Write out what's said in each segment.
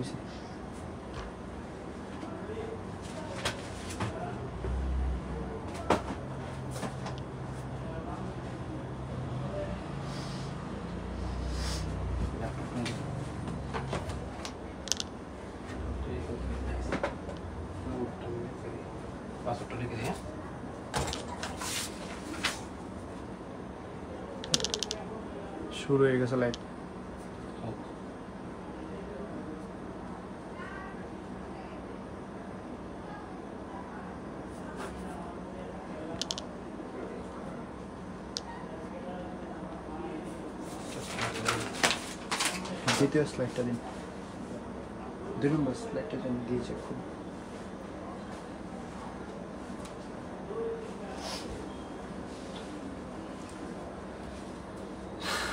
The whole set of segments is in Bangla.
হয়েছে। শুরু হয়ে গেছে লাইভ। দ্বিতীয় স্লাইডটা দিন, 2 নম্বর স্লাইডটা যেন দিয়েছে খুব।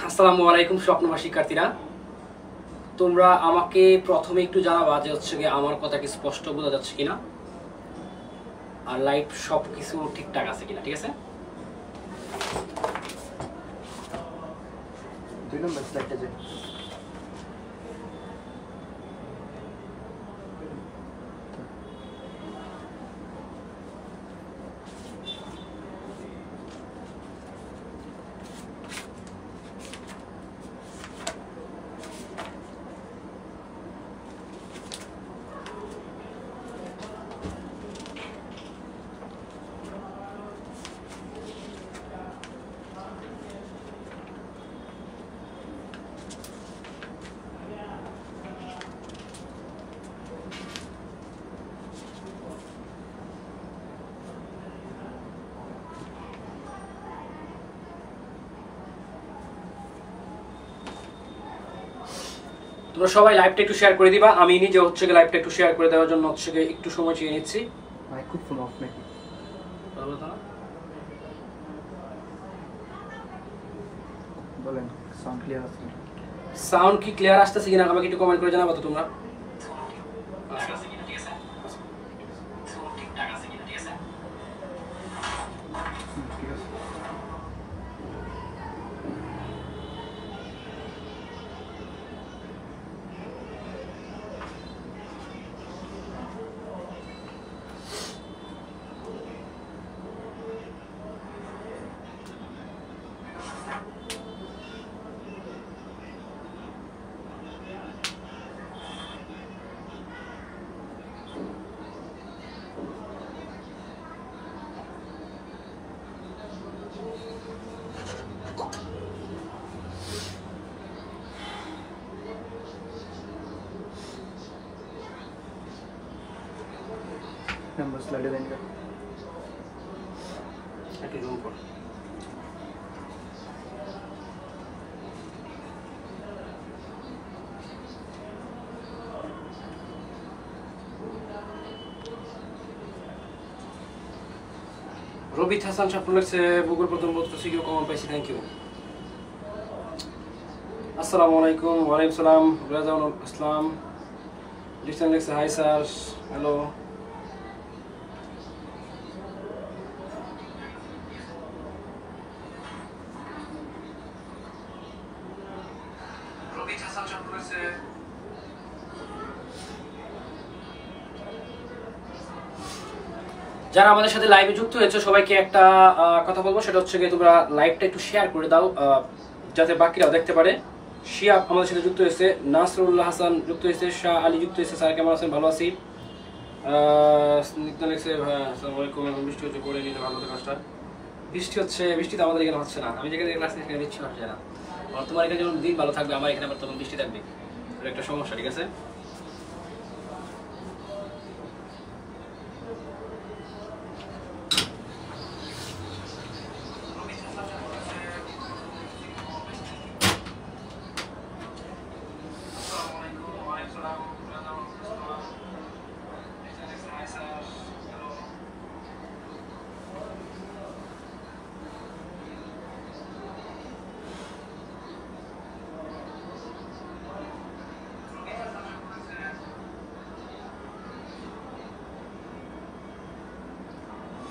আসসালামু আলাইকুম স্বপ্নবাসী শিক্ষার্থীরা, তোমরা আমাকে প্রথমে একটু জানাবা যে হচ্ছে গিয়ে আমার কথা কি স্পষ্ট বোঝা যাচ্ছে কিনা, আর লাইভ সব কিছু ঠিকঠাক আছে কিনা। ঠিক আছে, 2 নম্বর স্লাইডটা যে তোমরা সবাই লাইভটা একটু শেয়ার করে দিবা। আমি নিজে হচ্ছে গিয়ে লাইভটা একটু শেয়ার করে দেওয়ার জন্য হচ্ছে গিয়ে একটু সময় চেয়ে নিচ্ছি। মাইক্রোফোন অফ নাকি? বলেন, সাউন্ড ক্লিয়ার আছে? সাউন্ড কি ক্লিয়ার আসতেছে কিনা আমাকে একটু কমেন্ট করে জানাবো তো তোমরা। নম্বর স্লাইডে দেন। একটু জুম কর। রবিত হাসান স্বপ্ন লাগছে বুকের প্রথম পত্র শিখেও কমন পাইছি, থ্যাংক ইউ। আসসালামু আলাইকুম। ওয়ালাইকুম সালাম। রাজাউল ইসলাম লিসেন লাগছে, হাই স্যার, হ্যালো। রবিত হাসান স্বপ্ন লাগছে। যারা আমাদের সাথে লাইভে যুক্ত হয়েছে সবাইকে একটা কথা বলবো, সেটা হচ্ছে গিয়ে তোমরা লাইভটা একটু শেয়ার করে দাও যাতে বাকিরাও দেখতে পারে। শিয়াব আমাদের সাথে যুক্ত হয়েছে, নাসরুল্লাহ হাসান যুক্ত হয়েছে, শাহ আলী যুক্ত হয়েছে, স্যার কেমন আছেন? ভালো আছি। বৃষ্টি হচ্ছে, করে নিলে ভালো কাজটা। বৃষ্টি হচ্ছে, বৃষ্টি তো আমাদের এখানে হচ্ছে না। আমি যেখানে ক্লাস নিচ্ছি এখানে বৃষ্টি হচ্ছে না। আর তোমার এখানে যখন দিন ভালো থাকবে, আমার এখানে আবার তখন বৃষ্টি থাকবে, একটা সমস্যা। ঠিক আছে,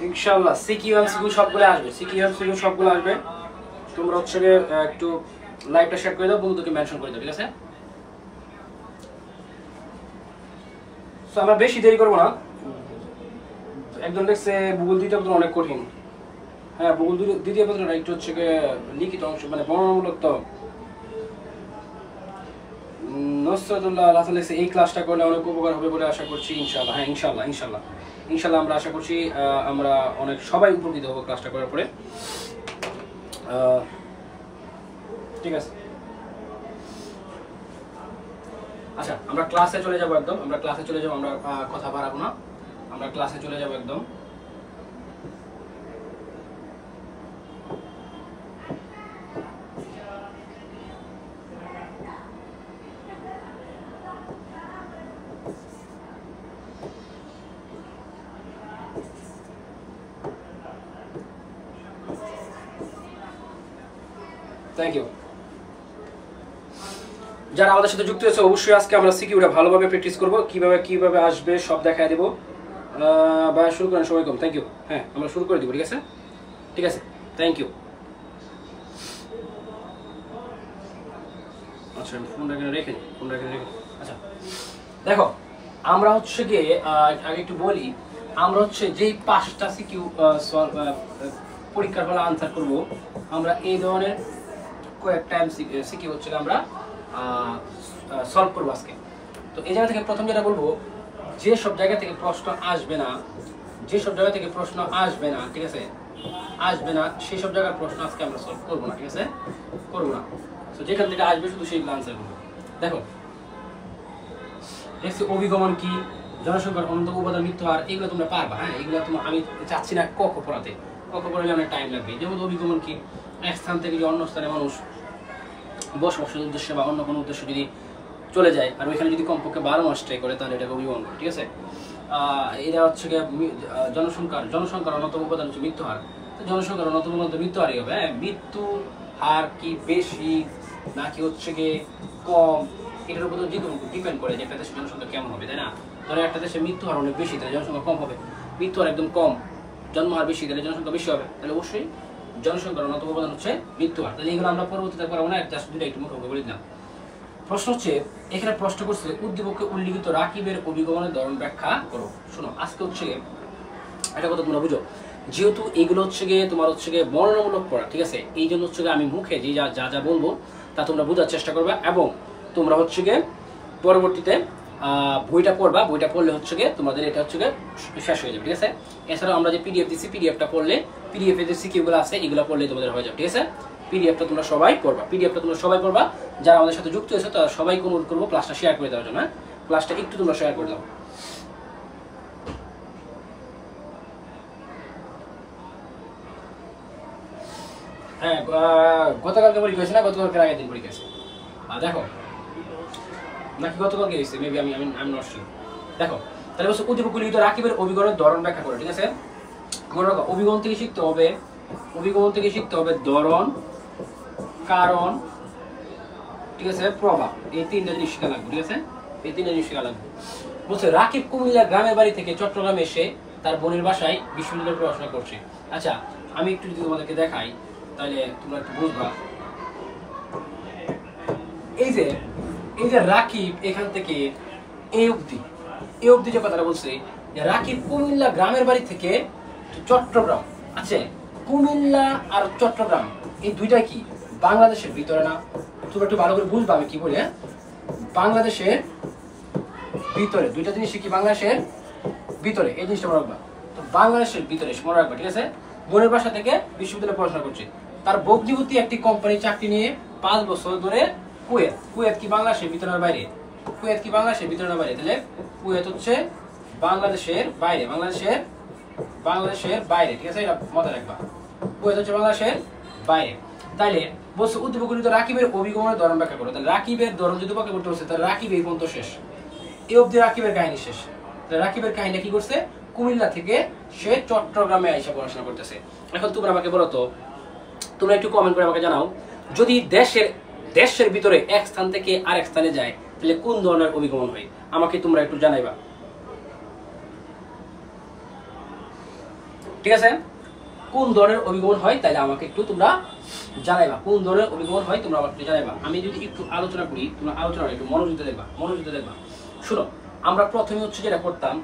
ইনশাআল্লাহ সিকিউ এমসিকিউ সবগুলো আসবে, সিকিউ এমসিকিউ সবগুলো আসবে। তোমরা হচ্ছে একটু লাইভটা শেয়ার করে দাও, বন্ধুদেরকে মেনশন করে দাও। ঠিক আছে, আমরা বেশি দেরি করবো না। একজন দেখছে ভূগোল দ্বিতীয় পত্র অনেক কঠিন। হ্যাঁ, ভূগোল দ্বিতীয় পত্রটা একটু হচ্ছে লিখিত অংশ, মানে বর্ণনামূলক। তো নসরাতুল্লাহ হাসান লিখছে এই ক্লাসটা করলে অনেক উপকার হবে বলে আশা করছি ইনশাআল্লাহ। হ্যাঁ, ইনশাআল্লাহ ইনশাআল্লাহ ইনশাআল্লাহ আমরা আশা করছি আমরা অনেক সবাই উপকৃত হবো ক্লাসটা করার পরে। ঠিক আছে, আচ্ছা আমরা ক্লাসে চলে যাবো একদম। আমরা ক্লাসে চলে যাবো, আমরা কথা বাড়াবো না, আমরা ক্লাসে চলে যাবো একদম। Thank you. যারা আমাদের সাথে যুক্ত হয়েছে অবশ্যই আজকে আমরা সিকিউটা ভালোভাবে প্র্যাকটিস করব, কিভাবে আসবে সব দেখায় দেবো। বা শুরু করেন সবাই। কম থ্যাংক ইউ। হ্যাঁ, আমরা শুরু করে দিব। ঠিক আছে, ঠিক আছে, থ্যাংক ইউ। আচ্ছা ফোনটা রেখে আচ্ছা দেখো, আমরা হচ্ছে গিয়ে আগে একটু বলি, আমরা হচ্ছে যেই 5টা সিকিউ পরীক্ষার ফলে আনসার করব, আমরা এই ধরনের কয়েকটা সিকিউ হচ্ছে আমরা সলভ করবো আজকে। তো এই জায়গা থেকে প্রথম যেটা বলবো, যে সব জায়গা থেকে প্রশ্ন আসবে না, ঠিক আছে, আসবে না সেই সব জায়গার প্রশ্ন আজকে আমরা সলভ করবো না। ঠিক আছে, করবো না। তো যেখান থেকে আসবে শুধু সেইগুলো আনসার করবো। দেখো দেখছি অভিগমন কি, জনসংখ্যার অন্তত উপাদান মৃত্যু হার, এগুলো তোমরা পারবা। হ্যাঁ, এগুলো তোমার আমি চাচ্ছি না ক পড়াতে, পড়ালে অনেক টাইম লাগবে। যেমন অভিগমন কি, এক স্থান থেকে যে অন্য স্থানে মানুষ বসবাসের উদ্দেশ্যে বা অন্য কোনো উদ্দেশ্যে যদি চলে যায়, আর ওইখানে যদি কমপক্ষে 12 মাস স্টে করে, তাহলে এটাকে অভিগমন করে। ঠিক আছে, এটা হচ্ছে জনসংখ্যার অন্যতম উপাদান হচ্ছে মৃত্যু হার। তো জনসংখ্যার অন্যতম উপাদান মৃত্যু হারই হবে। হ্যাঁ, মৃত্যু হার কি বেশি নাকি হচ্ছে গিয়ে কম, এটার উপর ডিপেন্ড করে যে একটা দেশের জনসংখ্যা কেমন হবে, তাই না? ধরো একটা দেশে মৃত্যু হার অনেক বেশি, তাহলে জনসংখ্যা কম হবে। মৃত্যু হার একদম কম, জন্ম হার বেশি, তাহলে জনসংখ্যা বেশি হবে। তাহলে অবশ্যই জনসংখ্যার অন্যতম উপাদান হচ্ছে মৃত্যু হার। তাহলে এগুলো আমরা পরবর্তীতে পারবো না, জাস্ট দুটো একটু মুখে বলে দিলাম। প্রশ্ন হচ্ছে, এখানে প্রশ্ন করছে উদ্দীপকে উল্লিখিত রাকিবের অভিগমনের ধরন ব্যাখ্যা করো। শোনো, আজকে হচ্ছে একটা কথা তোমরা বুঝো, যেহেতু এগুলো হচ্ছে গিয়ে তোমার হচ্ছে গিয়ে বর্ণনামূলক পড়া, ঠিক আছে, এই জন্য হচ্ছে গিয়ে আমি মুখে যে যা বলবো তা তোমরা বোঝার চেষ্টা করবে, এবং তোমরা হচ্ছে গিয়ে পরবর্তীতে বইটা পড়বা। বইটা পড়লে হচ্ছে গিয়ে তোমাদের এটা হচ্ছে গিয়ে শেষ হয়ে যাবে। ঠিক আছে, এছাড়াও আমরা যে পিডিএফ দিচ্ছি, পিডিএফটা পড়লে, পিডিএফ এর যে সিকিউগুলো আছে এগুলো পড়লে তোমাদের হয়ে যাবে। ঠিক আছে, পিডিএফটা তোমরা সবাই পড়বা। যারা আমাদের সাথে যুক্ত হয়েছে তারা সবাইকে অনুরোধ করবো ক্লাসটা শেয়ার করে দেওয়ার জন্য। ক্লাসটা একটু তোমরা শেয়ার করে দাও। হ্যাঁ, গতকালকে পরীক্ষা হয়েছে না? গতকালকে আগের দিন পরীক্ষা হয়েছে। দেখো নাকি গতকালকে হয়েছে, মেবি আমি নট শিওর। দেখো, তাহলে বলছো উদ্দীপক উল্লিখিত রাকিবের অভিগমনের ধরন ব্যাখ্যা করে। ঠিক আছে, মনে রাখো অভিগমন থেকে শিখতে হবে ধরন, কারণ, ঠিক আছে, প্রভাব, এই 3টা জিনিস শেখা লাগবে। ঠিক আছে, এই 3টা জিনিস শেখা লাগবে। বলছে রাকিব কুমিল্লা গ্রামের বাড়ি থেকে চট্টগ্রামে এসে তার বোনের বাসায় বিশ্ববিদ্যালয়ে পড়াশোনা করছে। আচ্ছা, আমি একটু যদি তোমাদেরকে দেখাই তাহলে তোমরা একটু বুঝবা। এই যে রাকিব এখান থেকে এই অবধি যে কথাটা বলছে, যে রাকিব কুমিল্লা গ্রামের বাড়ি থেকে চট্টগ্রাম। আচ্ছা, কুমিল্লা আর চট্টগ্রাম এই দুইটা কি বাংলাদেশের ভিতরে না? তোমরা একটু ভালো করে বুঝবা আমি কি বলি। হ্যাঁ, বাংলাদেশের ভিতরে দুইটা জিনিস কি বাংলাদেশের ভিতরে, এই জিনিসটা মনে রাখবা। তো বাংলাদেশের ভিতরে মনে রাখবা। ঠিক আছে, বোনের বাসা থেকে বিশ্ববিদ্যালয়ে পড়াশোনা করছে। তার বগ্নিবতী একটি কোম্পানি চাকরি নিয়ে 5 বছর ধরে কুয়েত কি বাংলাদেশের ভিতরে না বাইরে? তাহলে কুয়েত হচ্ছে বাংলাদেশের বাইরে। ঠিক আছে, এটা মাথায় রাখবা, কুয়েত হচ্ছে বাংলাদেশের বাইরে। তাইলে বলছে উদ্দীপক উল্লিখিত রাকিবের অভিগমনের ধরন ব্যাখ্যা করো। তাহলে রাকিবের ধরন যদি ব্যাখ্যা করতে হচ্ছে, তাহলে রাকিব এই পর্যন্ত শেষ, এই অবধি রাকিবের কাহিনী শেষ। তাহলে রাকিবের কাহিনী কি করছে? কুমিল্লা থেকে সে চট্টগ্রামে আইসা পড়াশোনা করতেছে। এখন তোমরা আমাকে বলো তো, তোমরা একটু কমেন্ট করে আমাকে জানাও, যদি দেশের ভিতরে এক স্থান থেকে আরেক স্থানে যায় তাহলে কোন ধরনের অভিগমন হয়? আমাকে তোমরা একটু জানাইবা। ঠিক আছে, কোন ধরনের অভিগমন হয় তাহলে আমাকে একটু তোমরা জানাইবা। আমি যদি একটু আলোচনা করি, তোমরা আলোচনা একটু মনোযোগ দেখবা। শোনো, আমরা প্রথমে হচ্ছে যেটা করতাম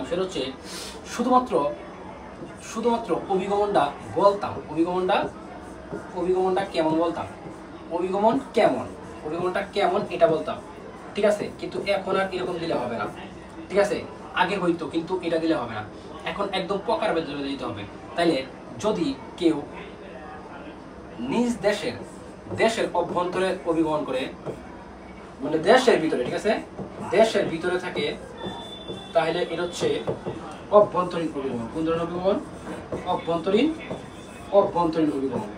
সেটা হচ্ছে শুধুমাত্র অভিগমনটা বলতাম, অভিগমনটা কেমন বলতাম, অভিগমনটা কেমন এটা বলতাম, ঠিক আছে। কিন্তু এখন আর এরকম দিলে হবে না, ঠিক আছে। আগে হইতো, কিন্তু এটা দিলে হবে না, এখন একদম প্রকার ভেদে দিতে হবে। তাইলে যদি কেউ নিজ দেশের অভ্যন্তরে অভিগমন করে, মানে দেশের ভিতরে, ঠিক আছে, দেশের ভিতরে থাকে, তাহলে এটা হচ্ছে অভ্যন্তরীণ অভিগমন। কোন ধরনের অভিগমন? অভ্যন্তরীণ অভিগমন।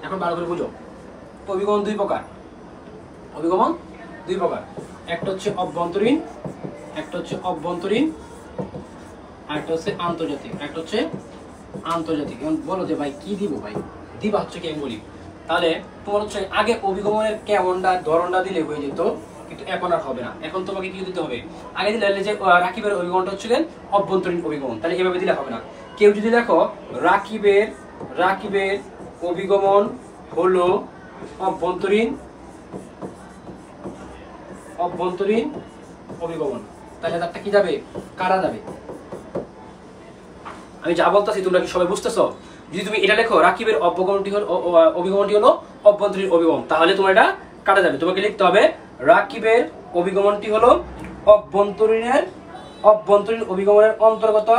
এখন ভালো করে বুঝো, অভিগমন দুই প্রকার, একটা হচ্ছে অভ্যন্তরীণ, আর একটা হচ্ছে আন্তর্জাতিক। এখন বলো যে ভাই কি দিব, ভাই দিবা হচ্ছে কি আমি বলি। তাহলে তোমার হচ্ছে আগে অভিগমনের কেমনটা ধরনটা দিলে হয়ে যেত, কিন্তু এখন আর হবে না। এখন তোমাকে কি দিতে হবে? আগে দিলে যে রাকিবের অভিগমনটা হচ্ছে অভ্যন্তরীণ অভিগমন, তাহলে এভাবে দিলে হবে না। কেউ যদি দেখো রাকিবের অভিগমন হলো অভ্যন্তরীণ অভিগমন, তাহলে তারটা কি যাবে? কাটা যাবে। আমি যা বলতেছি তোমরা কি সবাই বুঝতেছো? যদি তুমি এটা লেখো রাকিবের অভিগমনটি হলো অভ্যন্তরীণ অভিগমন, তাহলে তোমার এটা কাটা যাবে। তোমাকে লিখতে হবে রাকিবের অভিগমনটি হলো অভ্যন্তরীণ অভিগমনের অন্তর্গত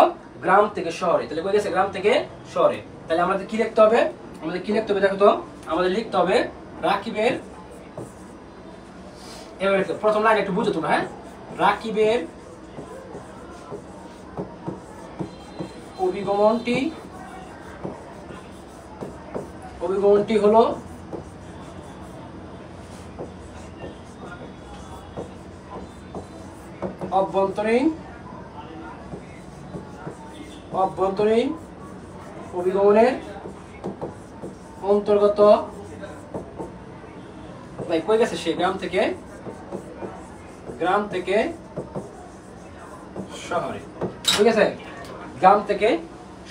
গ্রাম থেকে শহরে। তাহলে কই গেছে? গ্রাম থেকে শহরে। তাহলে আমাদের কি লিখতে হবে? দেখো তো, আমাদের লিখতে হবে রাকিবের, এবার প্রথম লাইন একটু বুঝো তোমরা, হ্যাঁ। রাকিবের অভিগমনটি হলো অভ্যন্তরীণ অভিগমনের অন্তর্গত। ভাই কই গেছে সে? গ্রাম থেকে শহরে, ঠিক আছে। গ্রাম থেকে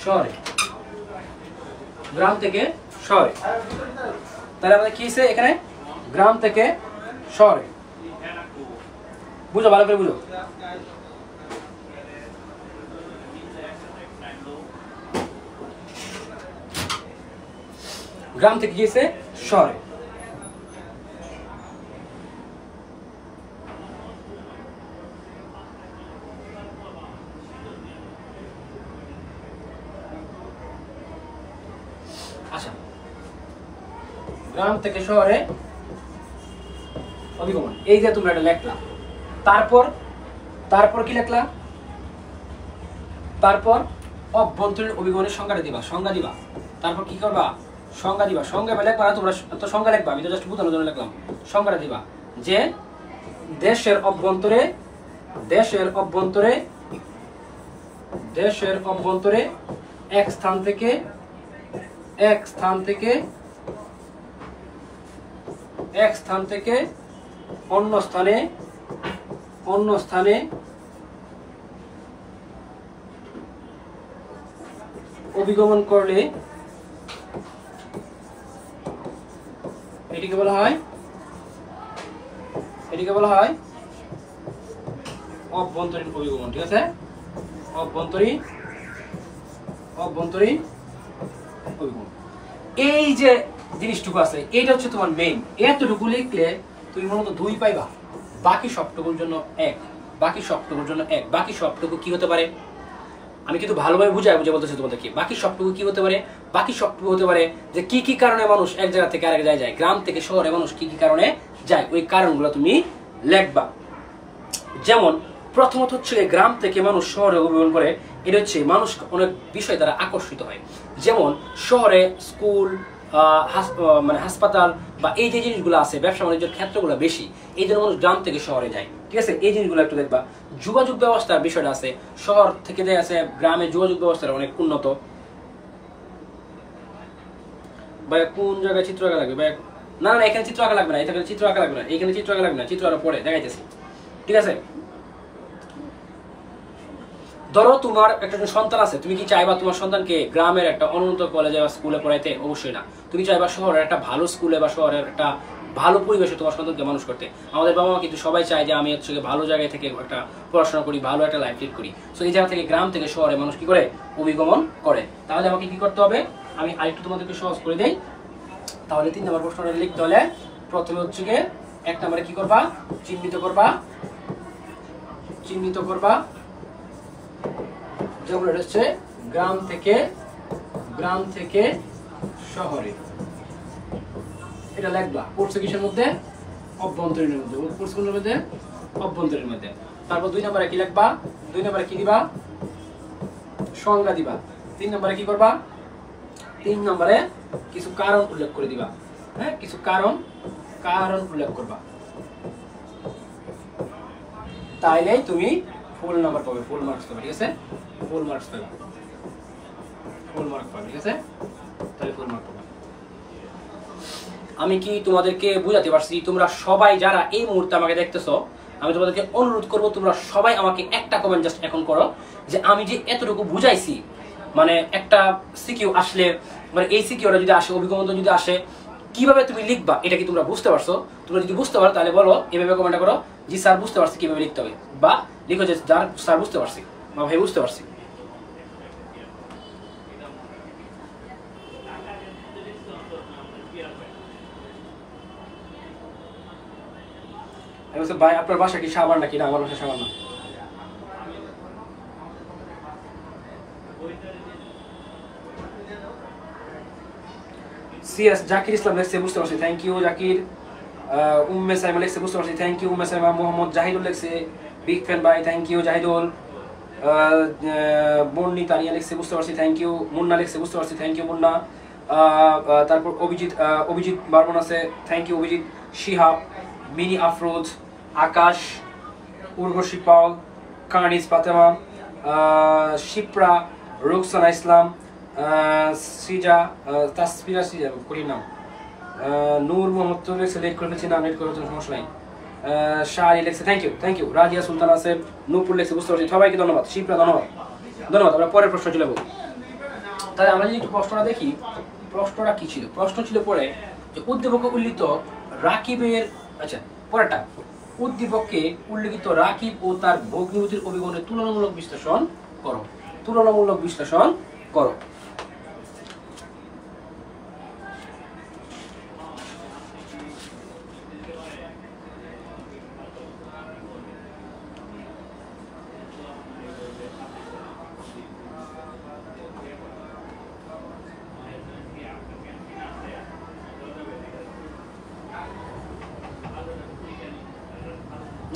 শহরে। তাহলে আমাদের কি হয়েছে এখানে? গ্রাম থেকে শহরে। বুঝো, ভালো করে বুঝো। গ্রাম থেকে গিয়েছে শহরে। আচ্ছা, গ্রাম থেকে শহরে অভিগমন, এই যে তোমরা এটা লেখলা। তারপর কি লেখলা? তারপর অভ্যন্তরীণ অভিগমনের সংজ্ঞা দিবা। তারপর কি করবা? সংজ্ঞা দিবা। সংজ্ঞা লেখবা না তোমরা, তো সংজ্ঞা লিখবা, আমি তো জাস্ট বোঝানোর জন্য লিখলাম। সংজ্ঞাটা দিবা যে দেশের অভ্যন্তরে এক স্থান থেকে অন্য স্থানে অভিগমন করলে এটিকে বলা হয় অভ্যন্তরীণ অভিগমন, ঠিক আছে। অভ্যন্তরীণ অভিগমন। এই যে জিনিসটুকু আছে, এইটা হচ্ছে তোমার মেইন। এতটুকু লিখলে তুমি মূলত 2 পাইবা, বাকি সবটুকুর জন্য 1। বাকি সবটুকু কি হতে পারে? আমি কিন্তু ভালোভাবে বুঝাই বলতেছি তোমাদেরকে। বাকি সবটুকু কি হতে পারে? বাকি সবটুকু হতে পারে যে কি কি কারণে মানুষ এক জায়গা থেকে আরেক জায়গায় যায়, গ্রাম থেকে শহরে মানুষ কি কি কারণে যায়, ওই কারণগুলো তুমি লিখবা। যেমন প্রথমত হচ্ছে গ্রাম থেকে মানুষ শহরে অভিগমন করে, এটা হচ্ছে মানুষ অনেক বিষয় দ্বারা আকর্ষিত হয়। যেমন শহরে স্কুল, মানে হাসপাতাল বা এই যে জিনিসগুলো আছে, ব্যবসা বাণিজ্যের ক্ষেত্রগুলো বেশি, এই জন্য মানুষ গ্রাম থেকে শহরে যায়, ঠিক আছে। এই জিনিসগুলো একটু দেখবা। যোগাযোগ ব্যবস্থার বিষয়টা আছে, শহর থেকে যে আছে গ্রামের যোগাযোগ ব্যবস্থাটা অনেক উন্নত। ভাই কোন জায়গায় চিত্র আঁকা লাগবে? ভাই না, এখানে চিত্র আঁকা লাগবে না, এখানে চিত্র আঁকা লাগবে না, এখানে চিত্র আঁকা লাগবে না, চিত্র আঁকা পরে দেখাইতেছি, ঠিক আছে। ধরো তোমার একটা সন্তান আছে, তুমি কি চাইবা তোমার সন্তানকে গ্রামের একটা অনুন্নত কলেজে বা স্কুলে পড়াইতে? অবশ্যই না। তুমি চাইবা শহরের একটা ভালো স্কুলে বা শহরের একটা ভালো পরিবেশে তোমার সন্তানকে মানুষ করতে। আমাদের বাবা মা কিন্তু সবাই চায় যে আমি হচ্ছে ভালো জায়গায় থেকে একটা পড়াশোনা করি, ভালো একটা লাইফ লিড করি। সো এই জায়গা থেকে গ্রাম থেকে শহরে মানুষ কি করে অভিগমন করে। তাহলে আমাকে কি করতে হবে, আমি আরেকটু তোমাদেরকে সহজ করে দেই। তাহলে 3 নম্বর প্রশ্নটা লিখতে হলে প্রথমে হচ্ছে গিয়ে 1 নম্বরে কি করবা, চিহ্নিত করবা যেমন এটা হচ্ছে গ্রাম থেকে শহরে, এটা লিখবা। পড়ছে কিসের মধ্যে, অভ্যন্তরীণের মধ্যে। পড়ছে কোন মধ্যে, অভ্যন্তরীণের মধ্যে। তারপর 2 নম্বরে কি লিখবা, 2 নম্বরে কি দিবা, সংজ্ঞা দিবা। 3 নম্বরে কি করবা, 3 নম্বরে কিছু কারণ উল্লেখ করে দিবা। হ্যাঁ, কিছু কারণ উল্লেখ করবা, তাইলে তুমি ফুল নাম্বার পাবে, ফুল মার্কস পাবে। ঠিক আছে, ফুল মার্কস পাবে, ঠিক আছে, তাহলে ফুল মার্ক পাবে। আমি কি তোমাদেরকে বুঝাতে পারছি? তোমরা সবাই যারা এই মুহূর্তে আমাকে দেখতেছো, আমি তোমাদেরকে অনুরোধ করবো তোমরা সবাই আমাকে একটা কমেন্ট জাস্ট এখন করো যে আমি যে এতটুকু বুঝাইছি, মানে একটা সিকিউ আসলে, মানে এই সিকিউটা যদি আসে, অভিগমন যদি আসে, কিভাবে তুমি লিখবা এটা কি তোমরা বুঝতে পারছো? তোমরা যদি বুঝতে পারো তাহলে বলো, এভাবে কমেন্ট করো জি স্যার বুঝতে পারছি কিভাবে লিখতে হবে, বা লিখো যে স্যার বুঝতে পারছি বা ভাই বুঝতে পারছি। ভাই আপনার বাসা কি সাভার নাকি? না, আমার বাসা সাভার না। সিএস জাকির ইসলাম লেখছে, বুঝতে পারছি, থ্যাংক ইউ জাকির। উম্মে সাইমা লেখছে, বুঝতে পারছি, থ্যাংক ইউ উম্মে সাইমা। মোহাম্মদ জাহিদুল লেখছে, বিগ ফ্যান ভাই, থ্যাংক ইউ জাহিদুল। বন্নি তানিয়া লেখছে, বুঝতে পারছি, থ্যাংক ইউ। মুন্না লেখছে, বুঝতে পারছি, থ্যাংক ইউ মুন্না। তারপর অভিজিৎ বার্মন আছে, থ্যাংক ইউ অভিজিৎ। শিহাব, মিনি আফরোজ, আকাশ, উর্বশী পাল, কানিজ ফাতেমা, শিপ্রা, রুকসানা ইসলাম, সৃজা, তাসফিরা, কঠিন নাম, নূর মোহাম্মদ লেখছে, লেট করে ফেলছি, নাম লেট করে ফেলছি, সমস্যা নাই। শাহরি লেখছে, থ্যাংক ইউ। রাজিয়া সুলতান আছে, নূপুর লেখছে, বুঝতে পারছি, সবাইকে ধন্যবাদ। শিপ্রা ধন্যবাদ। আমরা পরের প্রশ্ন চলে যাবো। তাহলে আমরা যদি একটু প্রশ্নটা দেখি, প্রশ্নটা কি ছিল? প্রশ্ন ছিল পরে যে উদ্দীপকে উল্লিখিত রাকিবের, আচ্ছা পরেরটা, উদ্দীপকে উল্লিখিত রাকিব ও তার ভগ্নিপতির অভিগমনের তুলনামূলক বিশ্লেষণ করো।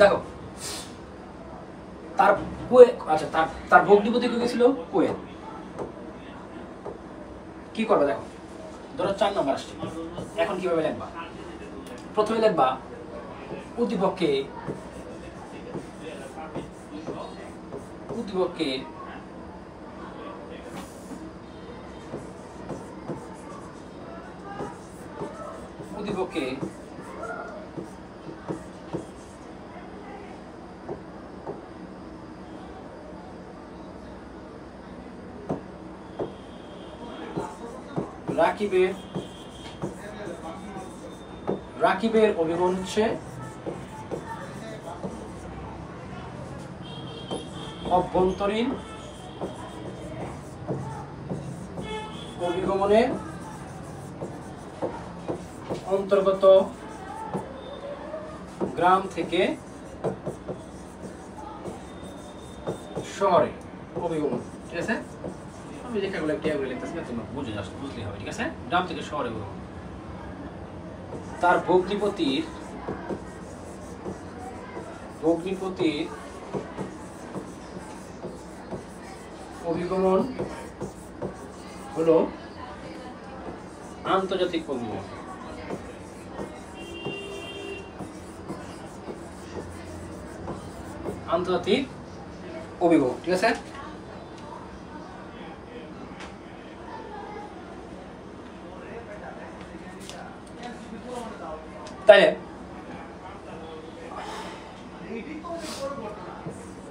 দেখো, তার আচ্ছা তার ভগ্নিপতি কে ছিল কোয়েল। কি করবে দেখো, ধরো 4 নম্বর আসছে, এখন কিভাবে লিখবা? প্রথমে লিখবা উদ্দীপকে রাকিবের অভিগমন হচ্ছে অভ্যন্তরীণ অভিগমনের অন্তর্গত গ্রাম থেকে শহরে অভিগমন। ঠিক আছে, আমি লেখাগুলো টেবিলে লিখতেছি না, তোমরা বুঝে যাচ্ছ, বুঝলেই হবে। ঠিক আছে, গ্রাম থেকে শহরে অভিগমন। তার ভগ্নিপতির অভিগমন হলো আন্তর্জাতিক অভিগমন। ঠিক আছে, তাইলে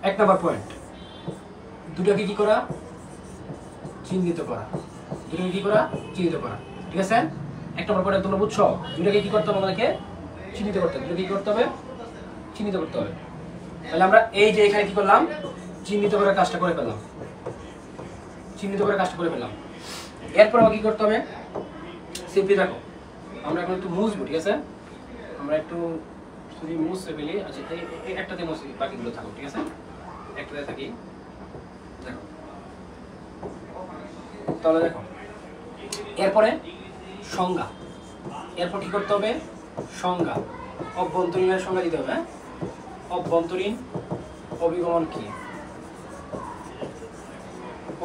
1 নম্বর পয়েন্ট, দুটাকে কি করা, চিহ্নিত করা। ঠিক আছে, 1 নম্বর পয়েন্ট তোমরা বুঝছো, দুটাকে কি করতে হবে আমাদেরকে চিহ্নিত করতে হবে। কি করতে হবে? চিহ্নিত করতে হবে। তাহলে আমরা এই যে এখানে কি করলাম, চিহ্নিত করে কাজটা করে ফেললাম, চিহ্নিত করে কাজটা করে ফেললাম। এরপর কি করতে হবে, সিম্পলি দেখো আমরা এখন একটু মুছবো, ঠিক আছে? আমরা একটু যদি মুছে ফেলি, আচ্ছা এই একটাতে মুছি, বাকিগুলো থাকো, ঠিক আছে? একটাতে থাকি, দেখো তাহলে দেখো এরপরে সংজ্ঞা, এরপর কি করতে হবে, সংজ্ঞা, অভ্যন্তরীণের সংজ্ঞা দিতে হবে। অভ্যন্তরীণ অভিগমন কি?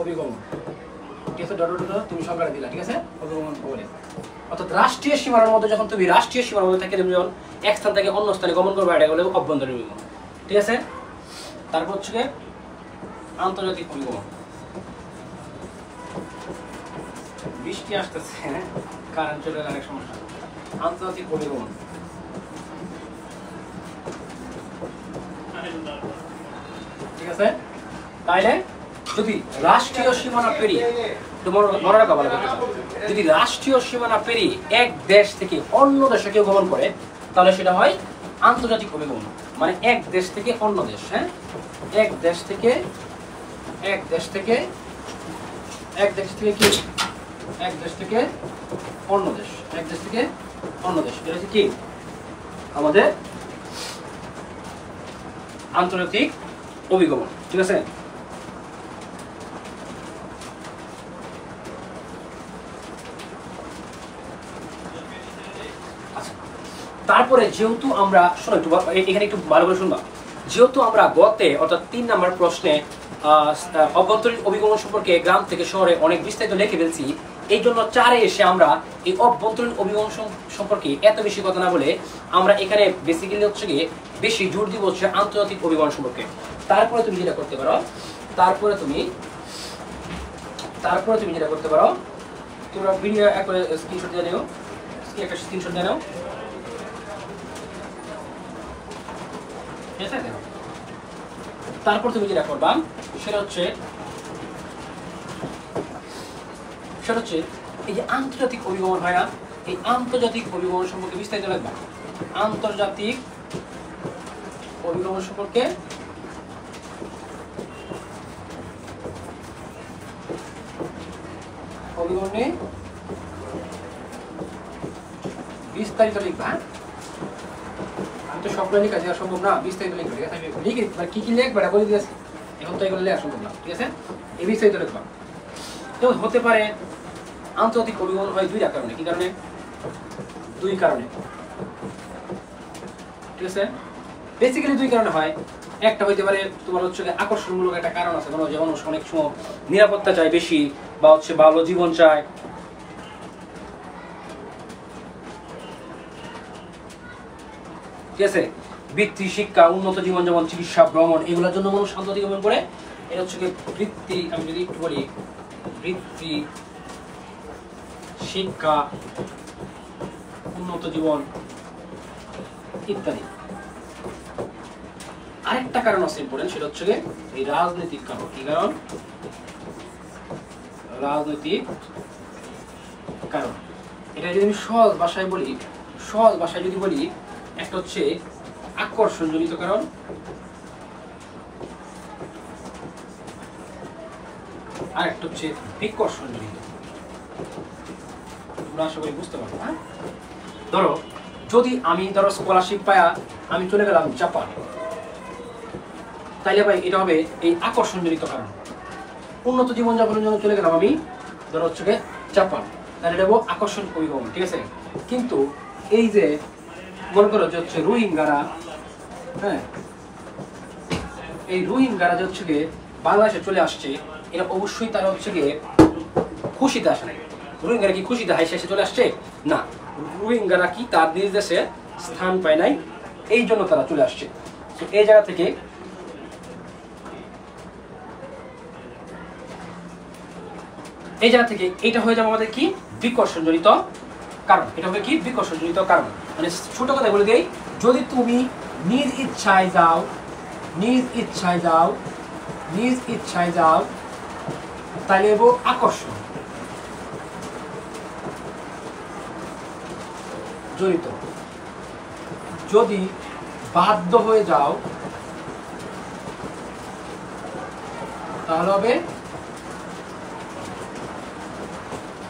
অভিগমন, ঠিক আছে? ডট ডট তুমি সংজ্ঞাটা দিলা, ঠিক আছে? অভিগমন বলে অর্থাৎ রাষ্ট্রীয় সীমার মধ্যে যখন তুমি রাষ্ট্রীয় সীমার মধ্যে থেকে তুমি যখন এক স্থান থেকে অন্য স্থানে গমন করবে, এটা হলো অভ্যন্তরীণ অভিগমন, ঠিক আছে? তারপর হচ্ছে কি আন্তর্জাতিক অভিগমন। বৃষ্টি আসতেছে, কারেন্ট চলে গেলে অনেক সমস্যা। আন্তর্জাতিক অভিগমন, ঠিক আছে? তাইলে যদি রাষ্ট্রীয় সীমানা পেরিয়ে, মনে রাখা ভালো কথা, যদি রাষ্ট্রীয় সীমানা পেরিয়ে এক দেশ থেকে অন্য দেশে কেউ গমন করে, তাহলে সেটা হয় আন্তর্জাতিক অভিগমন। মানে এক দেশ থেকে অন্য দেশ, হ্যাঁ, এক দেশ থেকে কি, এক দেশ থেকে অন্য দেশ, এক দেশ থেকে অন্য দেশ, এটা হচ্ছে কি আমাদের আন্তর্জাতিক অভিগমন, ঠিক আছে? তারপরে যেহেতু আমরা শোনো একটু এখানে একটু ভালো করে শুনবা, যেহেতু আমরা গতে অর্থাৎ 3 নম্বর প্রশ্নে অভ্যন্তরীণ অভিগমন সম্পর্কে গ্রাম থেকে শহরে অনেক বিস্তারিত লিখে ফেলছি, এই জন্য 4-এ এসে আমরা এই অভ্যন্তরীণ অভিগমন সম্পর্কে এত বেশি কথা না বলে আমরা এখানে বেসিক্যালি হচ্ছে গিয়ে বেশি জোর দিব হচ্ছে আন্তর্জাতিক অভিগমন সম্পর্কে। তারপরে তুমি যেটা করতে পারো, তারপরে তুমি যেটা করতে পারো, তোমরা ভিডিও একবারে স্ক্রিনশট দিয়ে নিও, একটা স্ক্রিনশট দিয়ে নাও, ঠিক আছে? তারপর তুমি যেটা করবা সেটা হচ্ছে এই যে আন্তর্জাতিক অভিগমন হয় না, এই আন্তর্জাতিক অভিগমন সম্পর্কে বিস্তারিত লিখবা। আন্তর্জাতিক অভিগমন সম্পর্কে অভিগমনে বিস্তারিত লিখবা। আমি তো সবগুলো লেখা দেওয়া সম্ভব না, বিস্তারিত লিখবে, ঠিক আছে? আমি লিখে কি কি লিখবে বলে দিয়েছি, এখন তো এগুলো লেখা সম্ভব না, ঠিক আছে? এই বিস্তারিত লিখবা। তো হতে পারে আন্তর্জাতিক অভিগমন হয় 2টা কারণে। কি কারণে? 2 কারণে, ঠিক আছে? বেসিক্যালি 2 কারণে হয়। একটা হইতে পারে তোমার হচ্ছে আকর্ষণমূলক একটা কারণ আছে, যেমন অনেক সময় নিরাপত্তা চায় বেশি, বা হচ্ছে ভালো জীবন চায়, ঠিক আছে? বৃত্তি, শিক্ষা, উন্নত জীবন যেমন চিকিৎসা, ভ্রমণ, এগুলোর জন্য মানুষ আন্তর্জাতিক গমন করে। এটা হচ্ছে বৃত্তি, আমি যদি একটু বলি, বৃত্তি, শিক্ষা, উন্নত জীবন ইত্যাদি। আরেকটা কারণ আছে ইম্পর্টেন্ট, সেটা হচ্ছে এই রাজনৈতিক কারণ। কি কারণ? রাজনৈতিক কারণ। এটা যদি আমি সহজ ভাষায় বলি, একটা হচ্ছে আকর্ষণজনিত কারণ, আর একটা হচ্ছে বিকর্ষণজনিত। তোমরা আশা করি বুঝতে পারবো, হ্যাঁ? যদি আমি স্কলারশিপ পায়া আমি চলে গেলাম জাপান, তাইলে ভাই এটা হবে এই আকর্ষণজনিত কারণ। উন্নত জীবনযাপনের জন্য চলে গেলাম আমি হচ্ছে জাপান, তাহলে এটা আকর্ষণ অভিগমন, ঠিক আছে? কিন্তু এই যে মনে করো যে হচ্ছে রোহিঙ্গারা, হ্যাঁ, এই রোহিঙ্গারা যে হচ্ছে বাংলাদেশে চলে আসছে, এটা অবশ্যই তারা হচ্ছে খুশিতে আসে নাই। রোহিঙ্গারা কি খুশিতে হাসি চলে আসছে? না, রোহিঙ্গারা কি তার নিজ দেশে স্থান পায় নাই, এই জন্য তারা চলে আসছে। তো এই জায়গা থেকে এটা হয়ে যাবে আমাদের কি বিকর্ষণজনিত কারণ। এটা হবে কি বিকর্ষণজনিত কারণ। মানে ছোট কথা বলে দেই, যদি তুমি নিজ ইচ্ছায় যাও তাহলে আকর্ষণ জড়িত। যদি বাধ্য হয়ে যাও তাহলে হবে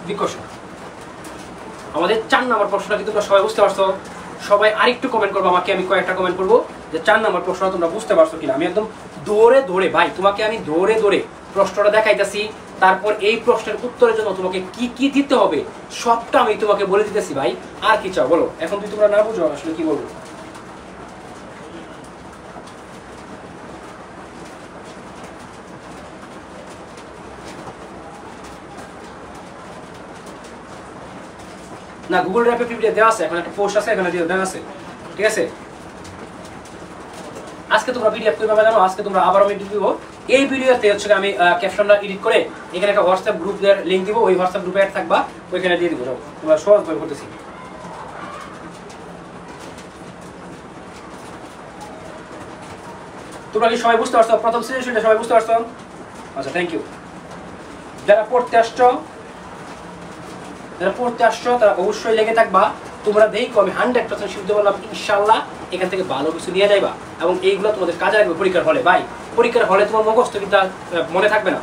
বিকর্ষণ। আমাদের 4 নম্বর প্রশ্নটা কিন্তু তোমরা সবাই বুঝতে পারছো? সবাই আরেকটু কমেন্ট করবো আমাকে, আমি কয়েকটা কমেন্ট করবো যে 4 নম্বর প্রশ্নটা তোমরা বুঝতে পারছো কিনা। আমি একদম দৌড়ে দৌড়ে ভাই তোমাকে আমি দৌড়ে দৌড়ে প্রশ্নটা দেখাইতেছি, তারপর এই প্রশ্নের উত্তরের জন্য তোমাকে কি কি দিতে হবে সবটা আমি তোমাকে বলে দিতেছি ভাই। আর কি চাও বলো? এখন যদি তোমরা না বুঝো আসলে কি বলবো? না, গুগল ড্রাইভে পিডিএফ দেওয়া আছে, এখন একটা পোস্ট আছে, এখানে দেওয়া আছে, ঠিক আছে? আজকে তোমরা পিডিএফ কিভাবে জানো? আজকে তোমরা আবার আমি দিব এই ভিডিওতে হচ্ছে আমি ক্যাপশনটা এডিট করে এখানে একটা হোয়াটসঅ্যাপ গ্রুপের লিংক দিব, ওই হোয়াটসঅ্যাপ গ্রুপে অ্যাড থাকবা, ওইখানে দিয়ে দিব। তোমরা সহজভাবে করতেছি। তোমরা কি সবাই বুঝতে পারছো? প্রথম সিচুয়েশনটা সবাই বুঝতে পারছো? আচ্ছা, থ্যাংক ইউ। যারা পড়তে আসছো তারা অবশ্যই লেগে থাকবা। তোমরা দেখো আমি 100% শিখতে বললাম, ইনশাআল্লাহ এখান থেকে ভালো কিছু নিয়ে যাইবা এবং এইগুলো তোমাদের কাজে লাগবে পরীক্ষার হলে। ভাই পরীক্ষার হলে তোমার মুখস্থ কিন্তু মনে থাকবে না,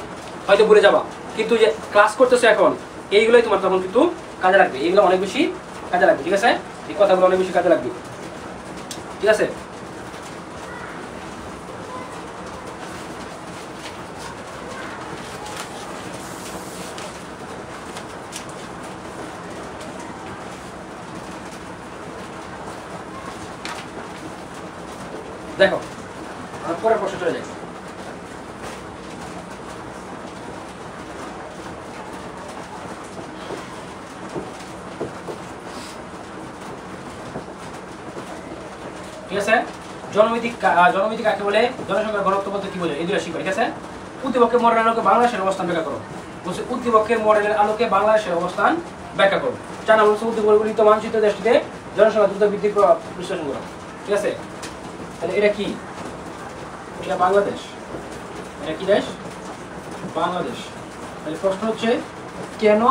হয়তো ভুলে যাবা, কিন্তু যে ক্লাস করতেছো এখন এইগুলোই তোমার তখন কিন্তু কাজে লাগবে, এইগুলো অনেক বেশি কাজে লাগবে, ঠিক আছে? এই কথাগুলো অনেক বেশি কাজে লাগবে, ঠিক আছে? দেখো আমার পরের প্রশ্ন চলে যায়। ঠিক আছে, জনমিতি কাকে বলে, জনসংখ্যার ঘনত্ব বলতে কি বলে, এই দুটো শিখবে, ঠিক আছে? উদ্দীপকের মডেলের আলোকে বাংলাদেশের অবস্থান ব্যাখ্যা করো। বলছে উদ্দীপকের মডেলের আলোকে বাংলাদেশের অবস্থান ব্যাখ্যা করো। 4 নম্বর বলছে উদ্দীপকগুলিত মানচিত্র দেশটিতে জনসংখ্যা দ্রুত বৃদ্ধির বিশ্লেষণ করো, ঠিক আছে? তাহলে এটা কি? এটা বাংলাদেশ। এটা কি দেশ? বাংলাদেশ। তাহলে প্রশ্ন হচ্ছে কেন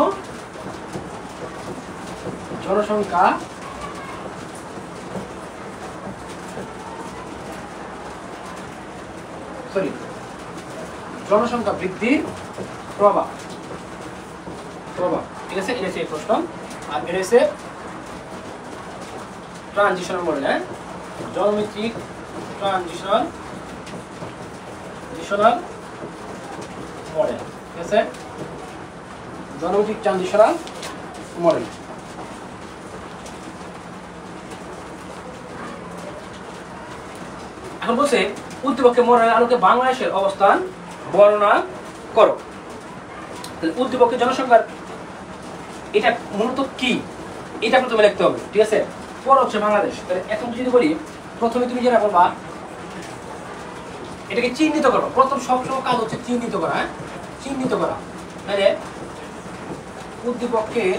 জনসংখ্যা বৃদ্ধির প্রভাব, ঠিক আছে? এটা সেই প্রশ্ন। আর এটা হচ্ছে ট্রানজিশনাল মডেল, হ্যাঁ, জনমিত্রিক ট্রানজিশনাল মডেল, ঠিক আছে? জনমিত্রিক ট্রানজিশনাল মডেল। এখন বলছে উদ্দীপকের মডেলের আলোকে বাংলাদেশের অবস্থান বর্ণনা করো। তাহলে উদ্দীপকের জনসংখ্যার এটা মূলত কি, এটা প্রথমে লিখতে হবে, ঠিক আছে? পরে হচ্ছে বাংলাদেশ। তাহলে এখন যদি বলি প্রথমে তুমি যেটা বলবা এটাকে চিহ্নিত করো। প্রথম সবসময় কাজ হচ্ছে চিহ্নিত করা, হ্যাঁ, চিহ্নিত করা। তাহলে উদ্দীপকের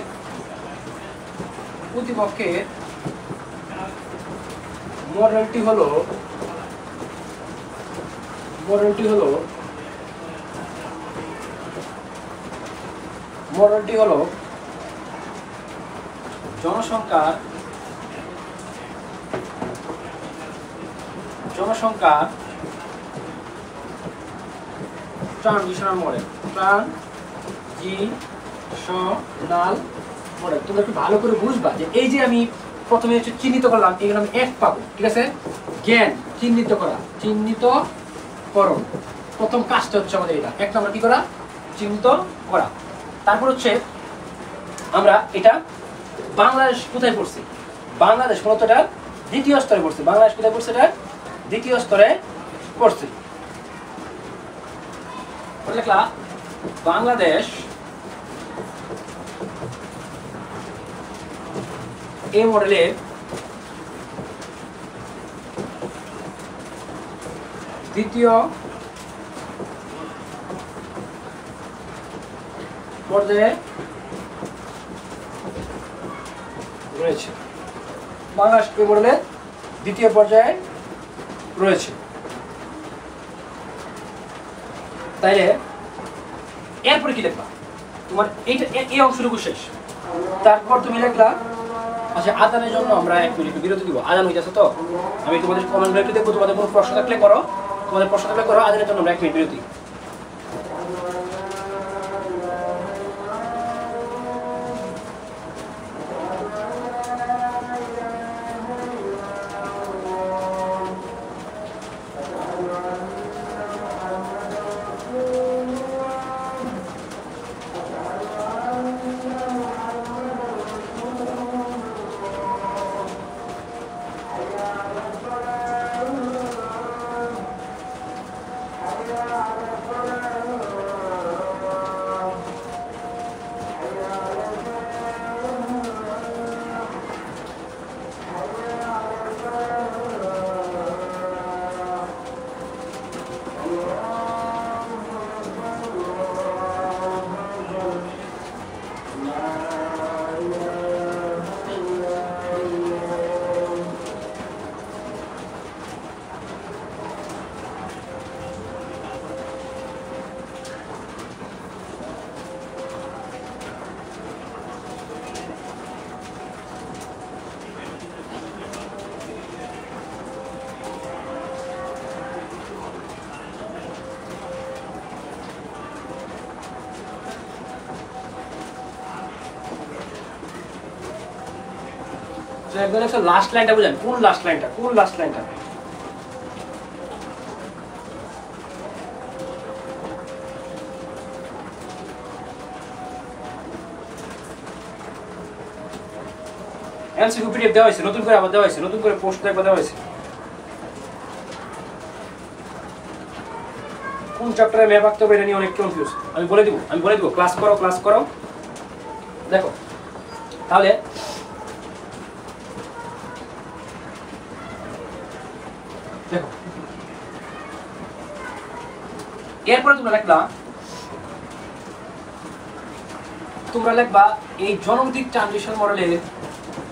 মডেলটি হলো জনসংখ্যার ট্রানজিশনাল মডেল। তোমরা একটু ভালো করে বুঝবা যে এই যে আমি প্রথমে হচ্ছে চিহ্নিত করলাম, এখানে আমি এক পাবো, ঠিক আছে? জ্ঞান চিহ্নিত করা, চিহ্নিতকরণ, প্রথম কাজটা হচ্ছে আমাদের এটা। এক নম্বর কি করা? চিহ্নিত করা। তারপর হচ্ছে আমরা এটা বাংলাদেশ কোথায় পড়ছি? বাংলাদেশ মূলত এটা দ্বিতীয় স্তরে পড়ছে। বাংলাদেশ কোথায় পড়ছে? এটা দ্বিতীয় স্তরে পড়ছে। লিখলা বাংলাদেশ এই মডেলের দ্বিতীয় পর্যায়ে রয়েছে। বাংলাদেশ এই মডেলের দ্বিতীয় পর্যায়ে রয়েছে। তাইলে এরপরে কি লিখবা? তোমার এইটা এই অংশটুকু শেষ। তারপর তুমি লিখলা আচ্ছা, আজানের জন্য আমরা 1 মিনিট বিরতি দিব। আজান হইতেছে তো, আমি তোমাদের কমেন্টগুলো একটু দেখবো। তোমাদের কোনো প্রশ্ন থাকলে করো, তোমাদের প্রশ্ন থাকলে করো। আজানের জন্য আমরা 1 মিনিট বিরতি। একদম লাস্ট লাইনটা বুঝেন, কোন লাস্ট লাইনটা, কোন লাস্ট লাইনটা? এমসিকিউ পিডিএফ দেওয়া হয়েছে, নতুন করে আবার দেওয়া হয়েছে, নতুন করে পোস্ট একবার দেওয়া হয়েছে। কোন চ্যাপ্টারে ম্যাপ আঁকতে হবে এটা নিয়ে অনেক কনফিউজ। আমি বলে দিব, ক্লাস করো, ক্লাস করো। দেখো তাহলে দেখো, এরপরে তোমরা লিখবা এই জনগতিক ট্রানজিশন মডেলের,